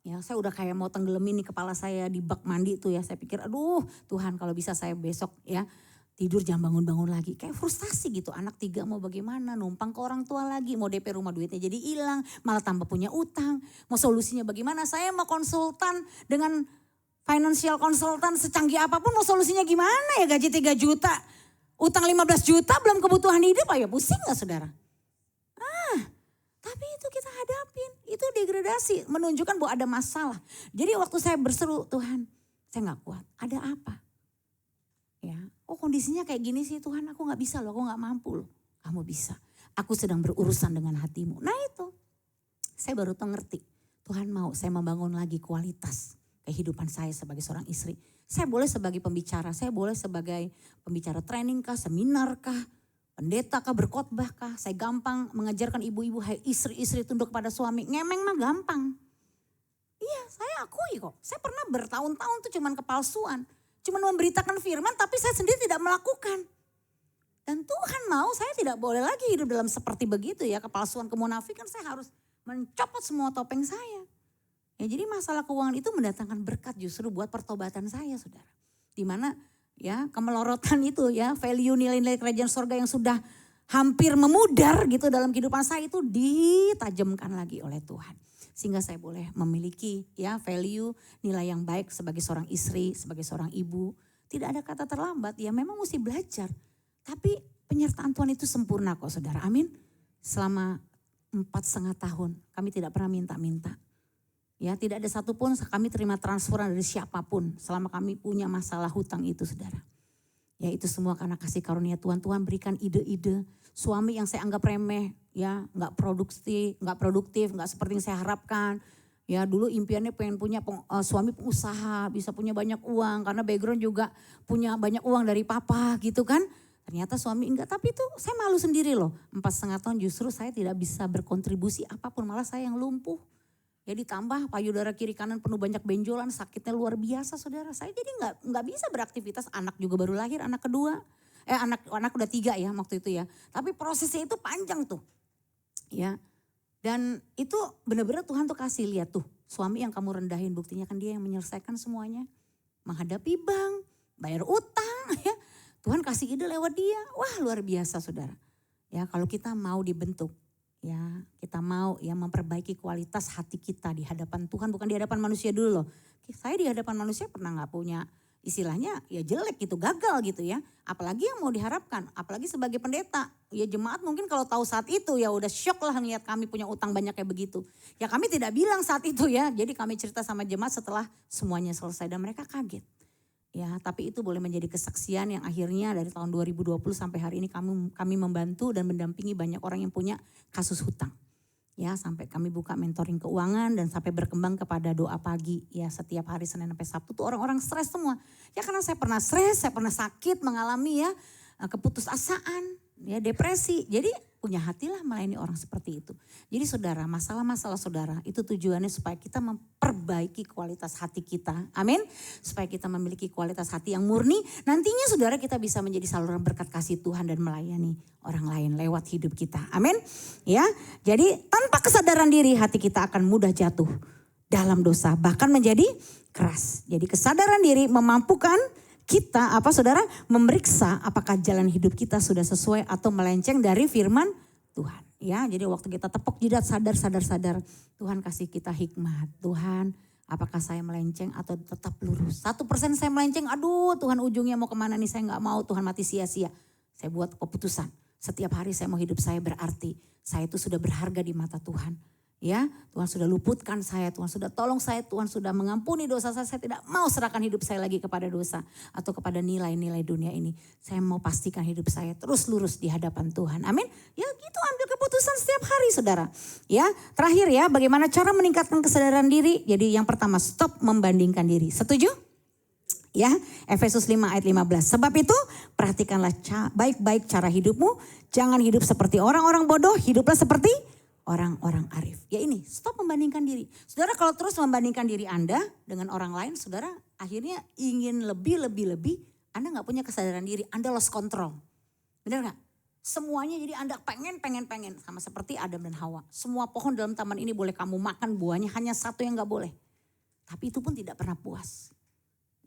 Ya, saya udah kayak mau tenggelamin nih kepala saya di bak mandi tuh ya. Saya pikir aduh Tuhan kalau bisa saya besok ya tidur jangan bangun-bangun lagi. Kayak frustasi gitu, anak 3 mau bagaimana, numpang ke orang tua lagi. Mau DP rumah duitnya jadi hilang, malah tambah punya utang. Mau solusinya bagaimana, saya mau konsultan dengan financial konsultan secanggih apapun mau solusinya gimana ya gaji 3 juta. Utang 15 juta belum kebutuhan hidup ayo pusing gak saudara? Tapi itu kita hadapin, itu degradasi menunjukkan bahwa ada masalah. Jadi waktu saya berseru Tuhan saya gak kuat, ada apa? Ya, oh kondisinya kayak gini sih Tuhan aku gak bisa loh, aku gak mampu loh. Kamu bisa, aku sedang berurusan dengan hatimu. Nah itu, saya baru tahu ngerti. Tuhan mau saya membangun lagi kualitas kehidupan saya sebagai seorang istri. Saya boleh sebagai pembicara, saya boleh sebagai pembicara training kah, seminar kah, pendeta kah, berkhotbah kah. Saya gampang mengajarkan ibu-ibu, hai istri-istri tunduk pada suami. Ngemeng mah gampang. Iya saya akui kok, saya pernah bertahun-tahun tuh cuman kepalsuan. Cuman memberitakan firman tapi saya sendiri tidak melakukan. Dan Tuhan mau saya tidak boleh lagi hidup dalam seperti begitu ya. Kepalsuan, kemunafikan, saya harus mencopot semua topeng saya. Ya jadi masalah keuangan itu mendatangkan berkat justru buat pertobatan saya saudara. Dimana ya kemelorotan itu ya value nilai-nilai kerajaan surga yang sudah hampir memudar gitu dalam kehidupan saya itu ditajamkan lagi oleh Tuhan. Sehingga saya boleh memiliki ya value nilai yang baik sebagai seorang istri, sebagai seorang ibu. Tidak ada kata terlambat ya memang mesti belajar. Tapi penyertaan Tuhan itu sempurna kok saudara amin. Selama 4,5 tahun kami tidak pernah minta-minta. Ya tidak ada satupun kami terima transferan dari siapapun selama kami punya masalah hutang itu saudara. Ya itu semua karena kasih karunia Tuhan. Tuhan berikan ide-ide suami yang saya anggap remeh ya gak produktif, gak seperti yang saya harapkan. Ya dulu impiannya pengen punya suami pengusaha, bisa punya banyak uang karena background juga punya banyak uang dari papa gitu kan. Ternyata suami enggak, tapi itu saya malu sendiri loh. 4,5 tahun justru saya tidak bisa berkontribusi apapun, malah saya yang lumpuh. Ya ditambah payudara kiri kanan penuh banyak benjolan, sakitnya luar biasa saudara. Saya jadi nggak bisa beraktivitas, anak juga baru lahir, anak kedua. Anak udah 3 ya waktu itu ya. Tapi prosesnya itu panjang tuh. Ya. Dan itu benar-benar Tuhan tuh kasih lihat tuh. Suami yang kamu rendahin buktinya kan dia yang menyelesaikan semuanya. Menghadapi bank, bayar utang ya. Tuhan kasih ide lewat dia. Wah luar biasa saudara. Ya kalau kita mau dibentuk. Ya, kita mau ya memperbaiki kualitas hati kita di hadapan Tuhan, bukan di hadapan manusia dulu loh. Saya di hadapan manusia pernah gak punya istilahnya ya jelek gitu, gagal gitu ya. Apalagi yang mau diharapkan, apalagi sebagai pendeta. Ya jemaat mungkin kalau tahu saat itu ya udah shock lah lihat kami punya utang banyak kayak begitu. Ya kami tidak bilang saat itu ya, jadi kami cerita sama jemaat setelah semuanya selesai dan mereka kaget. Ya, tapi itu boleh menjadi kesaksian yang akhirnya dari tahun 2020 sampai hari ini kami membantu dan mendampingi banyak orang yang punya kasus hutang. Ya, sampai kami buka mentoring keuangan dan sampai berkembang kepada doa pagi. Ya, setiap hari Senin sampai Sabtu tuh orang-orang stres semua. Ya karena saya pernah stres, saya pernah sakit, mengalami ya keputusasaan, ya depresi. Jadi punya hatilah melayani orang seperti itu. Jadi saudara, masalah-masalah saudara itu tujuannya supaya kita memperbaiki kualitas hati kita. Amin. Supaya kita memiliki kualitas hati yang murni. Nantinya saudara kita bisa menjadi saluran berkat kasih Tuhan dan melayani orang lain lewat hidup kita. Amin. Ya, jadi tanpa kesadaran diri hati kita akan mudah jatuh dalam dosa. Bahkan menjadi keras. Jadi kesadaran diri memampukan kita saudara memeriksa apakah jalan hidup kita sudah sesuai atau melenceng dari firman Tuhan. Ya, jadi waktu kita tepuk jidat sadar Tuhan kasih kita hikmat. Tuhan, apakah saya melenceng atau tetap lurus? 1% saya melenceng, aduh Tuhan ujungnya mau kemana nih, saya nggak mau, Tuhan mati sia-sia. Saya buat keputusan, setiap hari saya mau hidup saya berarti. Saya itu sudah berharga di mata Tuhan. Ya, Tuhan sudah luputkan saya, Tuhan sudah tolong saya, Tuhan sudah mengampuni dosa saya tidak mau serahkan hidup saya lagi kepada dosa atau kepada nilai-nilai dunia ini. Saya mau pastikan hidup saya terus lurus di hadapan Tuhan. Amin. Ya gitu, ambil keputusan setiap hari saudara. Ya, terakhir ya, bagaimana cara meningkatkan kesadaran diri? Jadi yang pertama, stop membandingkan diri. Setuju? Ya, Efesus 5 ayat 15. Sebab itu perhatikanlah baik-baik cara hidupmu. Jangan hidup seperti orang-orang bodoh, hiduplah seperti orang-orang arif. Ya ini, stop membandingkan diri. Saudara kalau terus membandingkan diri Anda dengan orang lain, saudara akhirnya ingin lebih, Anda gak punya kesadaran diri, Anda lost control. Benar gak? Semuanya jadi Anda pengen. Sama seperti Adam dan Hawa. Semua pohon dalam taman ini boleh kamu makan buahnya, hanya satu yang gak boleh. Tapi itu pun tidak pernah puas.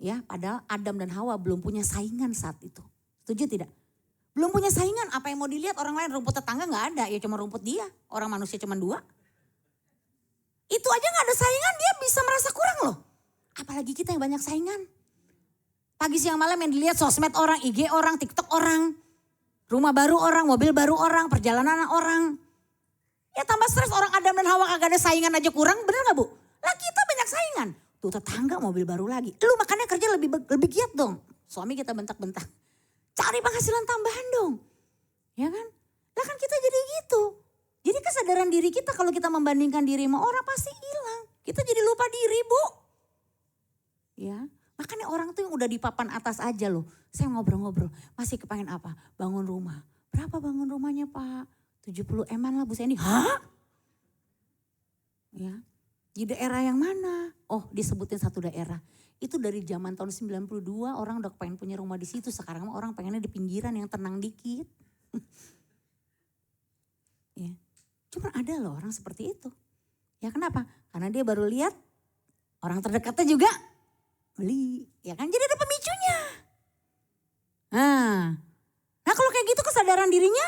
Ya, padahal Adam dan Hawa belum punya saingan saat itu. Setuju tidak? Belum punya saingan, apa yang mau dilihat orang lain, rumput tetangga gak ada, ya cuma rumput dia. Orang manusia cuma 2. Itu aja gak ada saingan, dia bisa merasa kurang loh. Apalagi kita yang banyak saingan. Pagi siang malam yang dilihat sosmed orang, IG orang, TikTok orang. Rumah baru orang, mobil baru orang, perjalanan orang. Ya tambah stres, orang Adam dan Hawa kagak ada saingan aja kurang, bener gak Bu? Lah kita banyak saingan. Tuh tetangga mobil baru lagi. Lu makanya kerja lebih giat dong. Suami kita bentak-bentak. Cari penghasilan tambahan dong. Ya kan? Lah kan kita jadi gitu. Jadi kesadaran diri kita kalau kita membandingkan diri sama orang pasti hilang. Kita jadi lupa diri Bu. Ya, makanya orang tuh yang udah di papan atas aja loh. Saya ngobrol-ngobrol, masih kepengen apa? Bangun rumah. Berapa bangun rumahnya Pak? 70 eman lah Bu Sandy. Hah? Ya, di daerah yang mana? Oh disebutin satu daerah. Itu dari zaman tahun 92 orang udah pengen punya rumah di situ. Sekarang orang pengennya di pinggiran yang tenang dikit. Ya. Cuma ada loh orang seperti itu. Ya kenapa? Karena dia baru lihat orang terdekatnya juga beli. Ya kan jadi ada pemicunya. Nah kalau kayak gitu kesadaran dirinya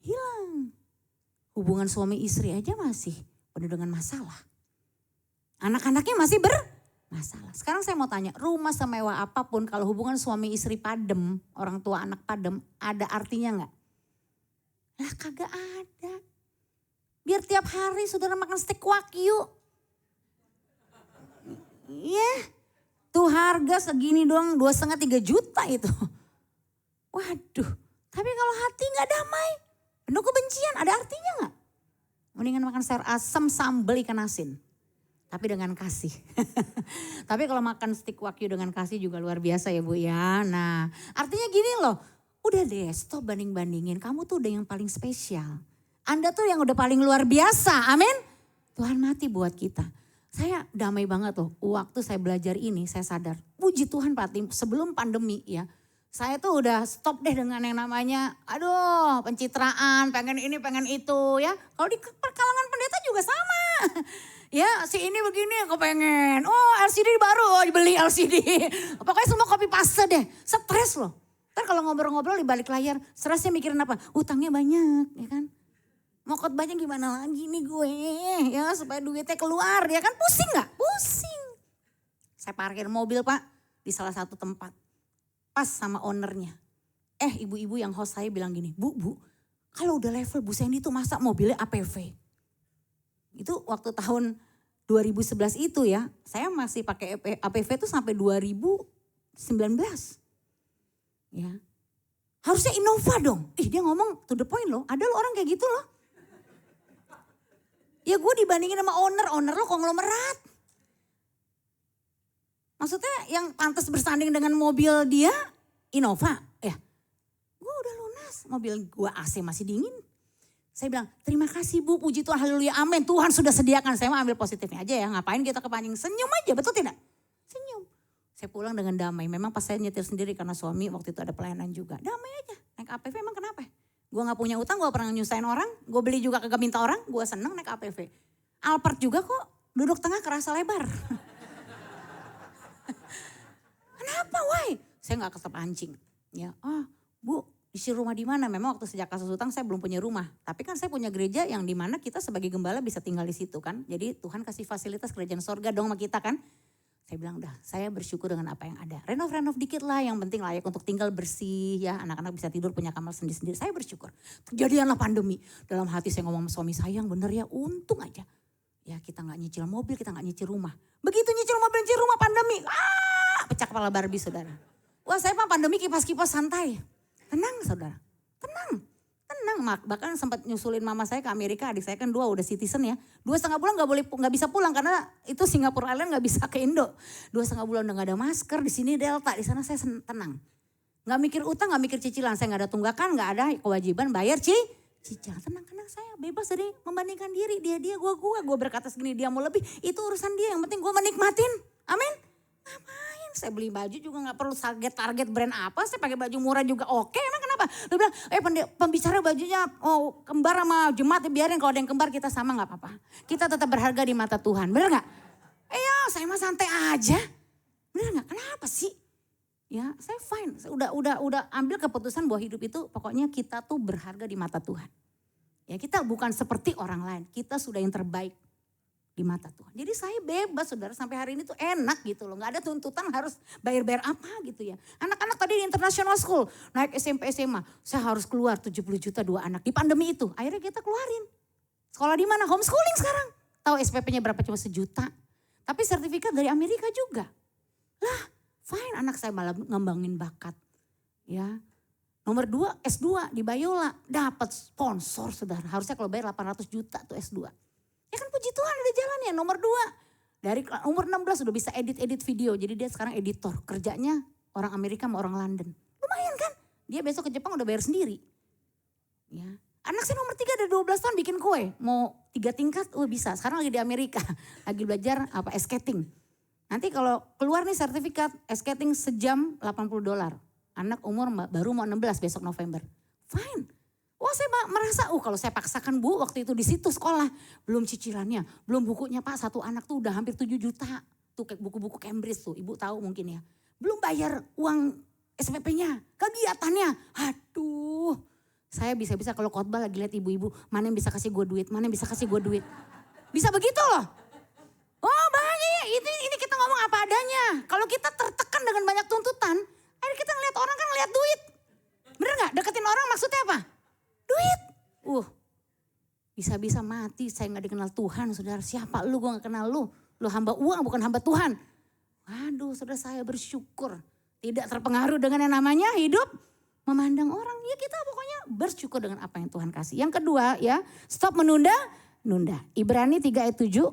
hilang. Hubungan suami istri aja masih penuh dengan masalah. Anak-anaknya masih masalah. Sekarang saya mau tanya, rumah semewah apapun kalau hubungan suami istri padem, orang tua anak padem, ada artinya gak? Lah kagak ada. Biar tiap hari saudara makan steak wagyu. Iya, tuh harga segini doang 2,5-3 juta itu. Waduh, tapi kalau hati gak damai, penuh kebencian, ada artinya gak? Mendingan makan sayur asam sambal ikan asin. Tapi dengan kasih. Tapi kalau makan steak wagyu dengan kasih juga luar biasa ya Bu ya. Nah artinya gini loh. Udah deh stop banding-bandingin. Kamu tuh udah yang paling spesial. Anda tuh yang udah paling luar biasa. Amin. Tuhan mati buat kita. Saya damai banget loh, waktu saya belajar ini saya sadar, puji Tuhan Pak Tim, sebelum pandemi ya. Saya tuh udah stop deh dengan yang namanya, aduh pencitraan, pengen ini, pengen itu ya. Kalau di perkalangan pendeta juga sama. Ya si ini begini kepengen, oh LCD baru, oh beli LCD. Pokoknya semua copy paste deh, stres loh. Ntar kalau ngobrol-ngobrol di balik layar, stresnya mikirin apa? Utangnya banyak ya kan. Mau khotbahnya gimana lagi nih gue ya supaya duitnya keluar ya kan, pusing gak? Pusing. Saya parkir mobil Pak di salah satu tempat. Pas sama ownernya. Ibu-ibu yang host saya bilang gini, Bu, kalau udah level Bu Sandy tuh masa mobilnya APV. Itu waktu tahun 2011 itu ya, saya masih pakai APV tuh sampai 2019. Ya. Harusnya Innova dong. Dia ngomong to the point loh, ada loh orang kayak gitu loh. Ya gue dibandingin sama owner lo konglomerat. Maksudnya yang pantas bersanding dengan mobil dia Innova. Ya gue udah lunas, mobil gue AC masih dingin. Saya bilang terima kasih Bu, puji Tuhan, haleluya, amin. Tuhan sudah sediakan, saya mau ambil positifnya aja ya. Ngapain kita kepancing, senyum aja, betul tidak? Senyum. Saya pulang dengan damai, memang pas saya nyetir sendiri karena suami waktu itu ada pelayanan juga. Damai aja, naik APV emang kenapa? Gue gak punya utang, gue pernah nyusahin orang. Gue beli juga kagak minta orang, gue seneng naik APV. Alphard juga kok, duduk tengah kerasa lebar. Kenapa why? Saya gak keterpancing. Ya, Bu isi rumah di mana? Memang waktu sejak kasus utang saya belum punya rumah. Tapi kan saya punya gereja yang di mana kita sebagai gembala bisa tinggal di situ kan. Jadi Tuhan kasih fasilitas kerajaan sorga dong sama kita kan. Saya bilang udah, saya bersyukur dengan apa yang ada. Renov dikit lah, yang penting layak untuk tinggal bersih ya. Anak-anak bisa tidur punya kamar sendiri-sendiri. Saya bersyukur. Terjadilah pandemi. Dalam hati saya ngomong sama suami saya, yang bener ya, untung aja. Ya kita gak nyicil mobil, kita gak nyicil rumah. Begitu nyicil mobil, nyicil rumah pandemi. Pecah kepala Barbie saudara. Wah saya Pak pandemi kipas-kipas santai. Tenang saudara, tenang. Bahkan sempat nyusulin mama saya ke Amerika, adik saya kan 2 udah citizen ya. 2,5 bulan nggak bisa pulang karena itu Singapura Airlines nggak bisa ke Indo. 2,5 bulan udah nggak ada masker, di sini Delta, di sana saya tenang. Nggak mikir utang, nggak mikir cicilan, saya nggak ada tunggakan, nggak ada kewajiban bayar cicilan. Tenang karena saya bebas dari membandingkan diri, dia gue berkata segini, dia mau lebih, itu urusan dia, yang penting gue menikmatin. Amin. Ngapain? Saya beli baju juga gak perlu target brand apa. Saya pakai baju murah juga oke. Emang kenapa? Dia bilang, pembicara bajunya kembar sama jemaat. Biarin kalau ada yang kembar kita sama gak apa-apa. Kita tetap berharga di mata Tuhan. Bener gak? Saya mah santai aja. Bener gak? Kenapa sih? Ya saya fine. Saya udah ambil keputusan bahwa hidup itu pokoknya kita tuh berharga di mata Tuhan. Ya kita bukan seperti orang lain. Kita sudah yang terbaik di mata Tuhan. Jadi saya bebas saudara, sampai hari ini tuh enak gitu loh. Gak ada tuntutan harus bayar-bayar apa gitu ya. Anak-anak tadi di international school, naik SMP SMA, saya harus keluar 70 juta 2 anak. Di pandemi itu, akhirnya kita keluarin. Sekolah di mana? Homeschooling sekarang. Tahu SPP-nya berapa? Cuma 1 juta. Tapi sertifikat dari Amerika juga. Lah fine, anak saya malah ngembangin bakat. Ya. Nomor 2 S2 di Bayola, dapat sponsor saudara. Harusnya kalau bayar 800 juta tuh S2. Ya kan puji Tuhan ada jalannya. Nomor 2, dari umur 16 udah bisa edit video. Jadi dia sekarang editor, kerjanya orang Amerika sama orang London. Lumayan kan? Dia besok ke Jepang udah bayar sendiri. Ya. Anak saya nomor 3 dari 12 tahun bikin kue. Mau 3 tingkat, bisa. Sekarang lagi di Amerika, lagi belajar skating. Nanti kalau keluar nih sertifikat skating sejam $80. Anak umur baru mau 16 besok November. Fine. Wah saya merasa, kalau saya paksakan Bu waktu itu di situ sekolah. Belum cicilannya, belum bukunya Pak, 1 anak tuh udah hampir 7 juta. Tuh kayak buku-buku Cambridge tuh, Ibu tahu mungkin ya. Belum bayar uang SPP-nya, kegiatannya. Aduh, saya bisa-bisa kalau khotbah lagi lihat ibu-ibu, mana yang bisa kasih gue duit, mana yang bisa kasih gue duit. Bisa begitu loh. Oh bahaya, ini kita ngomong apa adanya. Kalau kita tertekan dengan banyak tuntutan, akhirnya kita ngeliat orang kan ngeliat duit. Bener gak? Deketin orang maksudnya apa? Duit. Bisa-bisa mati, saya gak dikenal Tuhan saudara. Siapa lu, gue gak kenal lu. Lu hamba uang bukan hamba Tuhan. Waduh saudara, saya bersyukur. Tidak terpengaruh dengan yang namanya hidup memandang orang. Ya kita pokoknya bersyukur dengan apa yang Tuhan kasih. Yang kedua ya, stop menunda. Ibrani 3 ayat 7.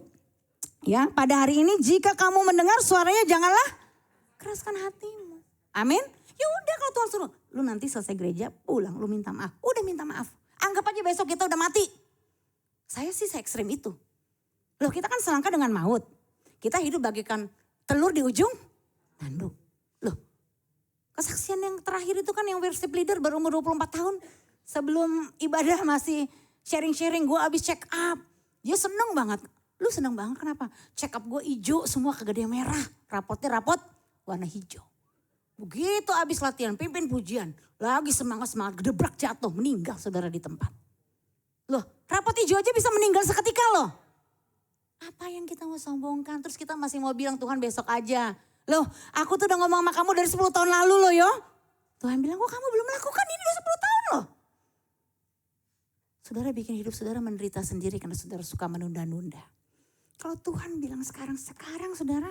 Ya, pada hari ini jika kamu mendengar suaranya janganlah keraskan hatimu. Amin. Ya udah kalau Tuhan suruh, lu nanti selesai gereja pulang, lu minta maaf. Udah minta maaf. Anggap aja besok kita udah mati. Saya sih se-ekstrim itu. Loh kita kan selangkah dengan maut. Kita hidup bagaikan telur di ujung tanduk. Loh kesaksian yang terakhir itu kan yang worship leader baru umur 24 tahun. Sebelum ibadah masih sharing-sharing, gue abis check up. Dia seneng banget. Lu seneng banget kenapa? Check up gue hijau, semua kagak ada yang merah. Rapotnya rapot warna hijau. Begitu abis latihan, pimpin pujian. Lagi semangat-semangat, gedebrak jatuh, meninggal saudara di tempat. Loh, rapot hijau aja bisa meninggal seketika loh. Apa yang kita mau sombongkan? Terus kita masih mau bilang Tuhan besok aja. Loh, aku tuh udah ngomong sama kamu dari 10 tahun lalu loh yo. Tuhan bilang, kok kamu belum melakukan ini udah 10 tahun loh. Saudara bikin hidup saudara menderita sendiri karena saudara suka menunda-nunda. Kalau Tuhan bilang sekarang saudara,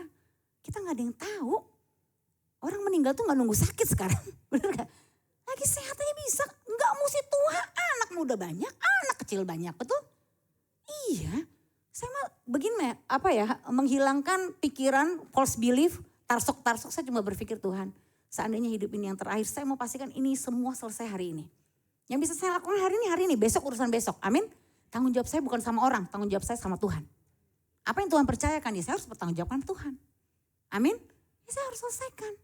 kita gak ada yang tahu. Orang meninggal tuh gak nunggu sakit sekarang, bener gak? Lagi sehat aja bisa, gak mesti tua, anak muda banyak, anak kecil banyak, betul? Iya, saya mah begini menghilangkan pikiran false belief, tarsok-tarsok saya cuma berpikir Tuhan. Seandainya hidup ini yang terakhir, saya mau pastikan ini semua selesai hari ini. Yang bisa saya lakukan hari ini, besok urusan besok, amin. Tanggung jawab saya bukan sama orang, tanggung jawab saya sama Tuhan. Apa yang Tuhan percayakan ya saya harus bertanggung jawabkan Tuhan. Amin. Ya saya harus selesaikan.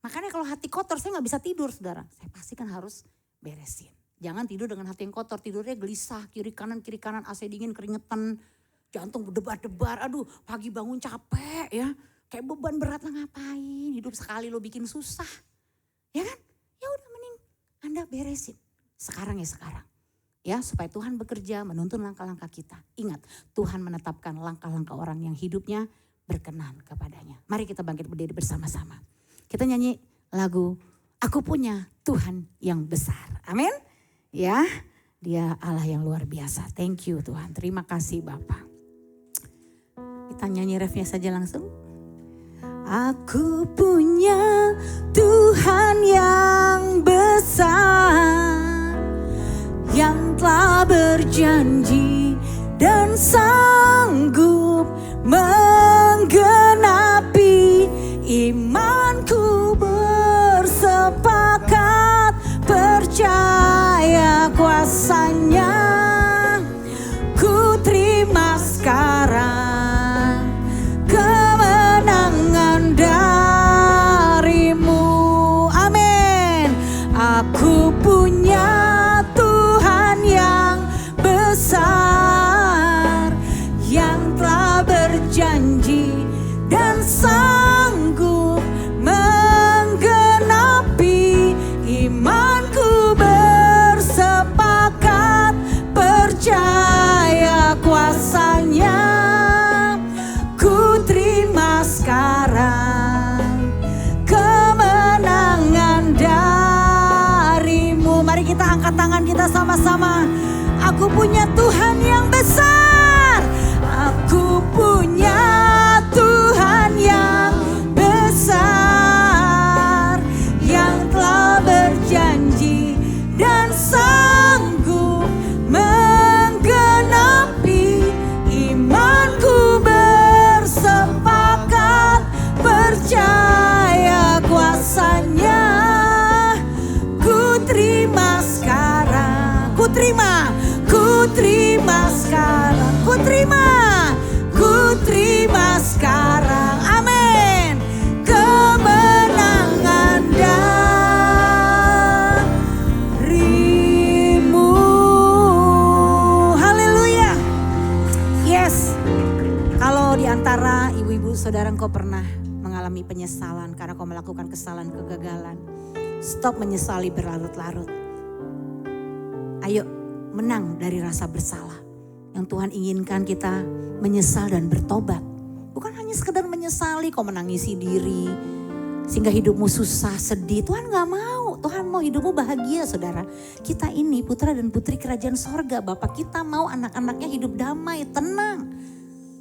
Makanya kalau hati kotor saya gak bisa tidur saudara. Saya pastikan harus beresin. Jangan tidur dengan hati yang kotor. Tidurnya gelisah kiri kanan AC dingin keringetan. Jantung berdebar-debar. Aduh pagi bangun capek ya. Kayak beban berat lah ngapain. Hidup sekali lo bikin susah. Ya kan? Ya udah mending Anda beresin. Sekarang ya sekarang. Ya supaya Tuhan bekerja menuntun langkah-langkah kita. Ingat Tuhan menetapkan langkah-langkah orang yang hidupnya berkenan kepadanya. Mari kita bangkit berdiri bersama-sama. Kita nyanyi lagu Aku Punya Tuhan Yang Besar. Amin. Ya dia Allah yang luar biasa. Thank you Tuhan. Terima kasih Bapak. Kita nyanyi refnya saja langsung. Aku punya Tuhan yang besar. Yang telah berjanji dan sanggup menggenapi imanku bersepakat percaya kuasanya. Ku terima sekarang kemenangan darimu. Amin. Aku punya besar yang telah berjanji dan sanggup menggenapi imanku bersepakat percaya kuasanya. Ku terima sekarang kemenangan darimu. Mari kita angkat tangan kita sama-sama. Aku punya Tuhan yang besar. Aku punya Tuhan yang besar. Yang telah berjanji dan sanggup menggenapi imanku bersepakat percaya kuasanya. Ku terima sekarang. Ku terima sekarang, ku terima sekarang, amin. Kemenangan darimu, haleluya. Yes, kalau diantara ibu-ibu saudara engkau pernah mengalami penyesalan karena kau melakukan kesalahan kegagalan, stop menyesali berlarut-larut. Ayo menang dari rasa bersalah. Yang Tuhan inginkan kita menyesal dan bertobat. Bukan hanya sekedar menyesali, kau menangisi diri. Sehingga hidupmu susah, sedih. Tuhan gak mau. Tuhan mau hidupmu bahagia saudara. Kita ini putra dan putri kerajaan sorga. Bapak kita mau anak-anaknya hidup damai, tenang.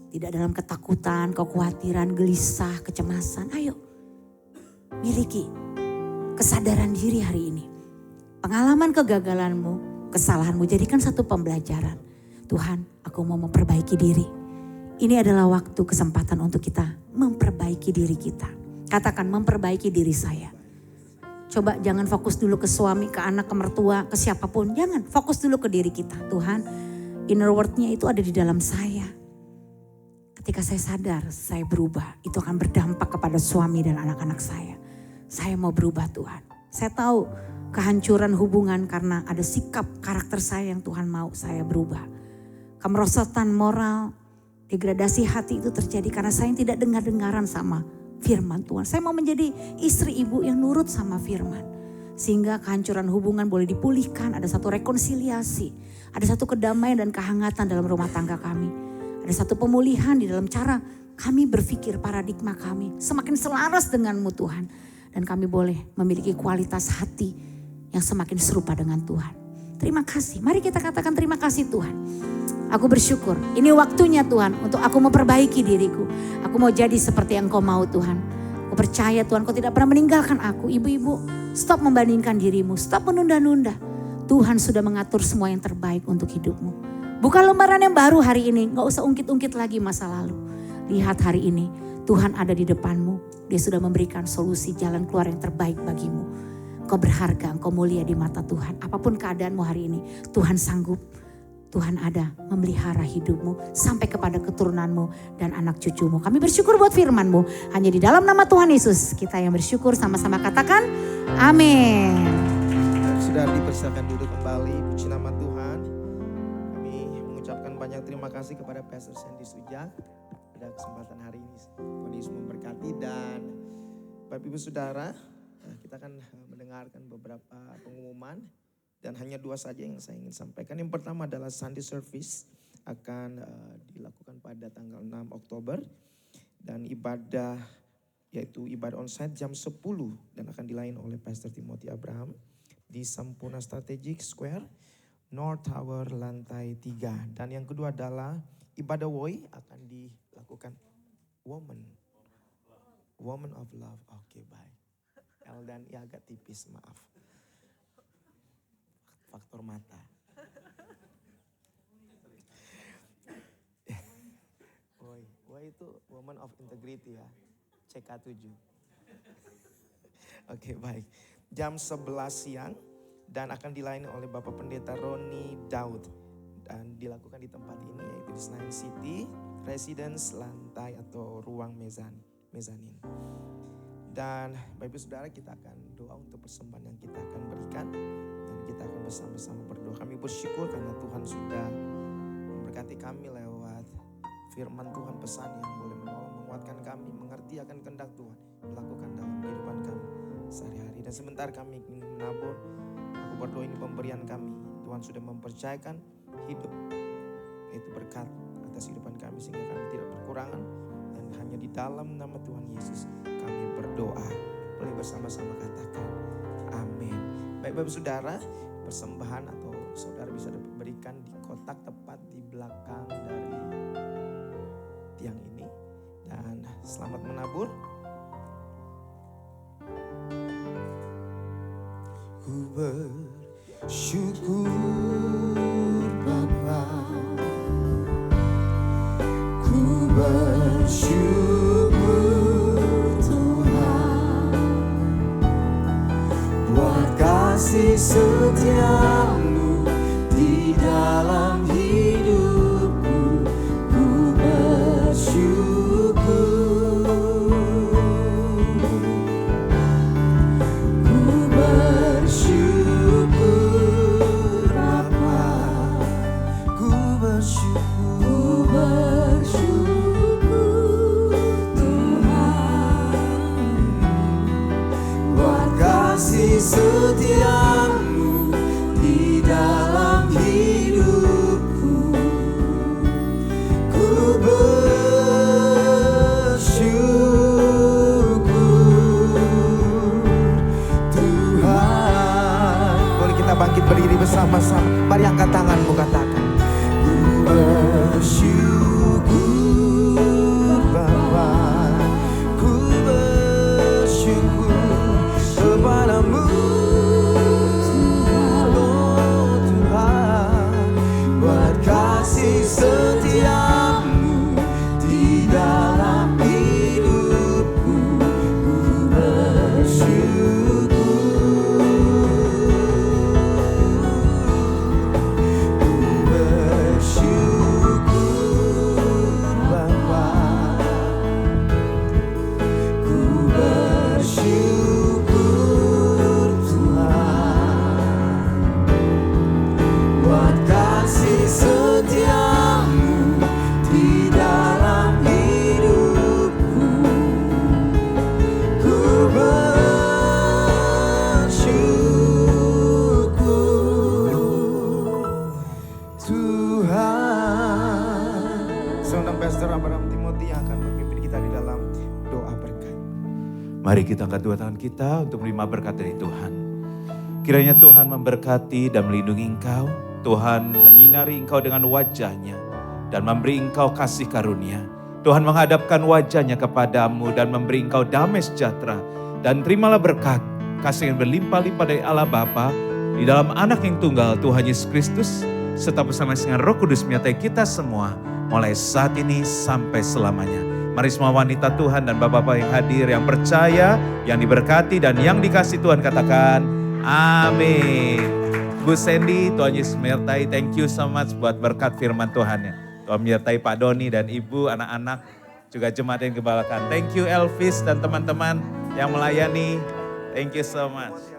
Tidak dalam ketakutan, kekhawatiran, gelisah, kecemasan. Ayo miliki kesadaran diri hari ini. Pengalaman kegagalanmu, kesalahanmu jadikan satu pembelajaran. Tuhan, aku mau memperbaiki diri. Ini adalah waktu kesempatan untuk kita memperbaiki diri kita. Katakan memperbaiki diri saya. Coba jangan fokus dulu ke suami, ke anak, ke mertua, ke siapapun. Jangan, fokus dulu ke diri kita. Tuhan, inner world-nya itu ada di dalam saya. Ketika saya sadar saya berubah, itu akan berdampak kepada suami dan anak-anak saya. Saya mau berubah Tuhan. Saya tahu kehancuran hubungan karena ada sikap karakter saya yang Tuhan mau saya berubah. Kemerosotan moral, degradasi hati itu terjadi karena saya yang tidak dengar-dengaran sama firman Tuhan. Saya mau menjadi istri ibu yang nurut sama firman. Sehingga kehancuran hubungan boleh dipulihkan, ada satu rekonsiliasi, ada satu kedamaian dan kehangatan dalam rumah tangga kami. Ada satu pemulihan di dalam cara kami berpikir, paradigma kami semakin selaras denganmu Tuhan. Dan kami boleh memiliki kualitas hati yang semakin serupa dengan Tuhan. Terima kasih, mari kita katakan terima kasih Tuhan. Aku bersyukur, ini waktunya Tuhan untuk aku memperbaiki diriku. Aku mau jadi seperti yang Kau mau Tuhan. Aku percaya Tuhan Kau tidak pernah meninggalkan aku. Ibu-ibu, stop membandingkan dirimu, stop menunda-nunda. Tuhan sudah mengatur semua yang terbaik untuk hidupmu. Buka lembaran yang baru hari ini, gak usah ungkit-ungkit lagi masa lalu. Lihat hari ini, Tuhan ada di depanmu. Dia sudah memberikan solusi jalan keluar yang terbaik bagimu. Engkau berharga, engkau mulia di mata Tuhan. Apapun keadaanmu hari ini, Tuhan sanggup. Tuhan ada memelihara hidupmu sampai kepada keturunanmu dan anak cucumu. Kami bersyukur buat firman-Mu. Hanya di dalam nama Tuhan Yesus kita yang bersyukur, sama-sama katakan amin. Sudah dipersilakan duduk kembali, puji nama Tuhan. Kami mengucapkan banyak terima kasih kepada Pastor Sandy Sujak pada kesempatan hari ini. Tuhan Yesus memberkati. Dan Bapak Ibu Saudara, kita akan mendengarkan beberapa pengumuman. Dan hanya 2 saja yang saya ingin sampaikan. Yang pertama adalah Sunday Service akan dilakukan pada tanggal 6 Oktober. Dan ibadah yaitu ibadah onsite jam 10 dan akan dilayani oleh Pastor Timothy Abraham di Sampurna Strategic Square, North Tower lantai 3. Dan yang kedua adalah ibadah Woi akan dilakukan Woman of Love. Oke, baik. L dan I agak tipis, maaf. Faktor mata. Woi itu Woman of Integrity ya. CK7. Oke, baik. Jam 11 siang dan akan dilayani oleh Bapak Pendeta Roni Daud. Dan dilakukan di tempat ini yaitu di Senayan City Residence lantai atau ruang mezanin. Dan Bapak Ibu Saudara, kita akan doa untuk persembahan yang kita akan berikan. Dan kita akan bersama-sama berdoa. Kami bersyukur karena Tuhan sudah memberkati kami lewat firman Tuhan, pesan yang boleh menolong, menguatkan kami, mengerti akan kehendak Tuhan, melakukan dalam kehidupan kami sehari-hari. Dan sebentar kami ingin menabur, aku berdoa ini pemberian kami. Tuhan sudah mempercayakan hidup, itu berkat atas kehidupan kami sehingga kami tidak berkurangan. Dan hanya di dalam nama Tuhan Yesus kami berdoa. Boleh bersama-sama katakan amin. Baik Bapak Saudara, persembahan atau saudara bisa berikan di kotak tepat di belakang dari tiang ini. Dan selamat menabur. Ku bersyukur Bapa, ku bersyukur Tuhan buat kasih setiamu di dalam hidupku. Ku bersyukur, ku bersyukur Bapa, ku bersyukur Tuhan buat kasih setiamu di dalam hidupku. Ku bersyukur Tuhan. Boleh kita bangkit berdiri bersama-sama. Mari angkat tanganmu, katakan ku bersyukur Bapa, ku bersyukur kepadamu Tuhan buat kasih setiamu di dalam hidupku. Ku bersyukur, ku bersyukur Mari kita angkat dua tangan kita untuk menerima berkat dari Tuhan. Kiranya Tuhan memberkati dan melindungi engkau. Tuhan menyinari engkau dengan wajah-Nya dan memberi engkau kasih karunia. Tuhan menghadapkan wajah-Nya kepadamu dan memberi engkau damai sejahtera. Dan terimalah berkat, kasih yang berlimpah-limpah dari Allah Bapa, di dalam anak yang tunggal Tuhan Yesus Kristus, serta bersama dengan Roh Kudus menyertai kita semua, mulai saat ini sampai selamanya. Mari semua wanita Tuhan dan bapak-bapak yang hadir, yang percaya, yang diberkati dan yang dikasih Tuhan katakan, amin. Bu Sandy, Tuhan Yesus menyertai. Thank you so much buat berkat firman Tuhan ya. Tuhan menyertai Pak Doni dan Ibu, anak-anak, juga jemaat yang gembalakan. Thank you Elvis dan teman-teman yang melayani. Thank you so much.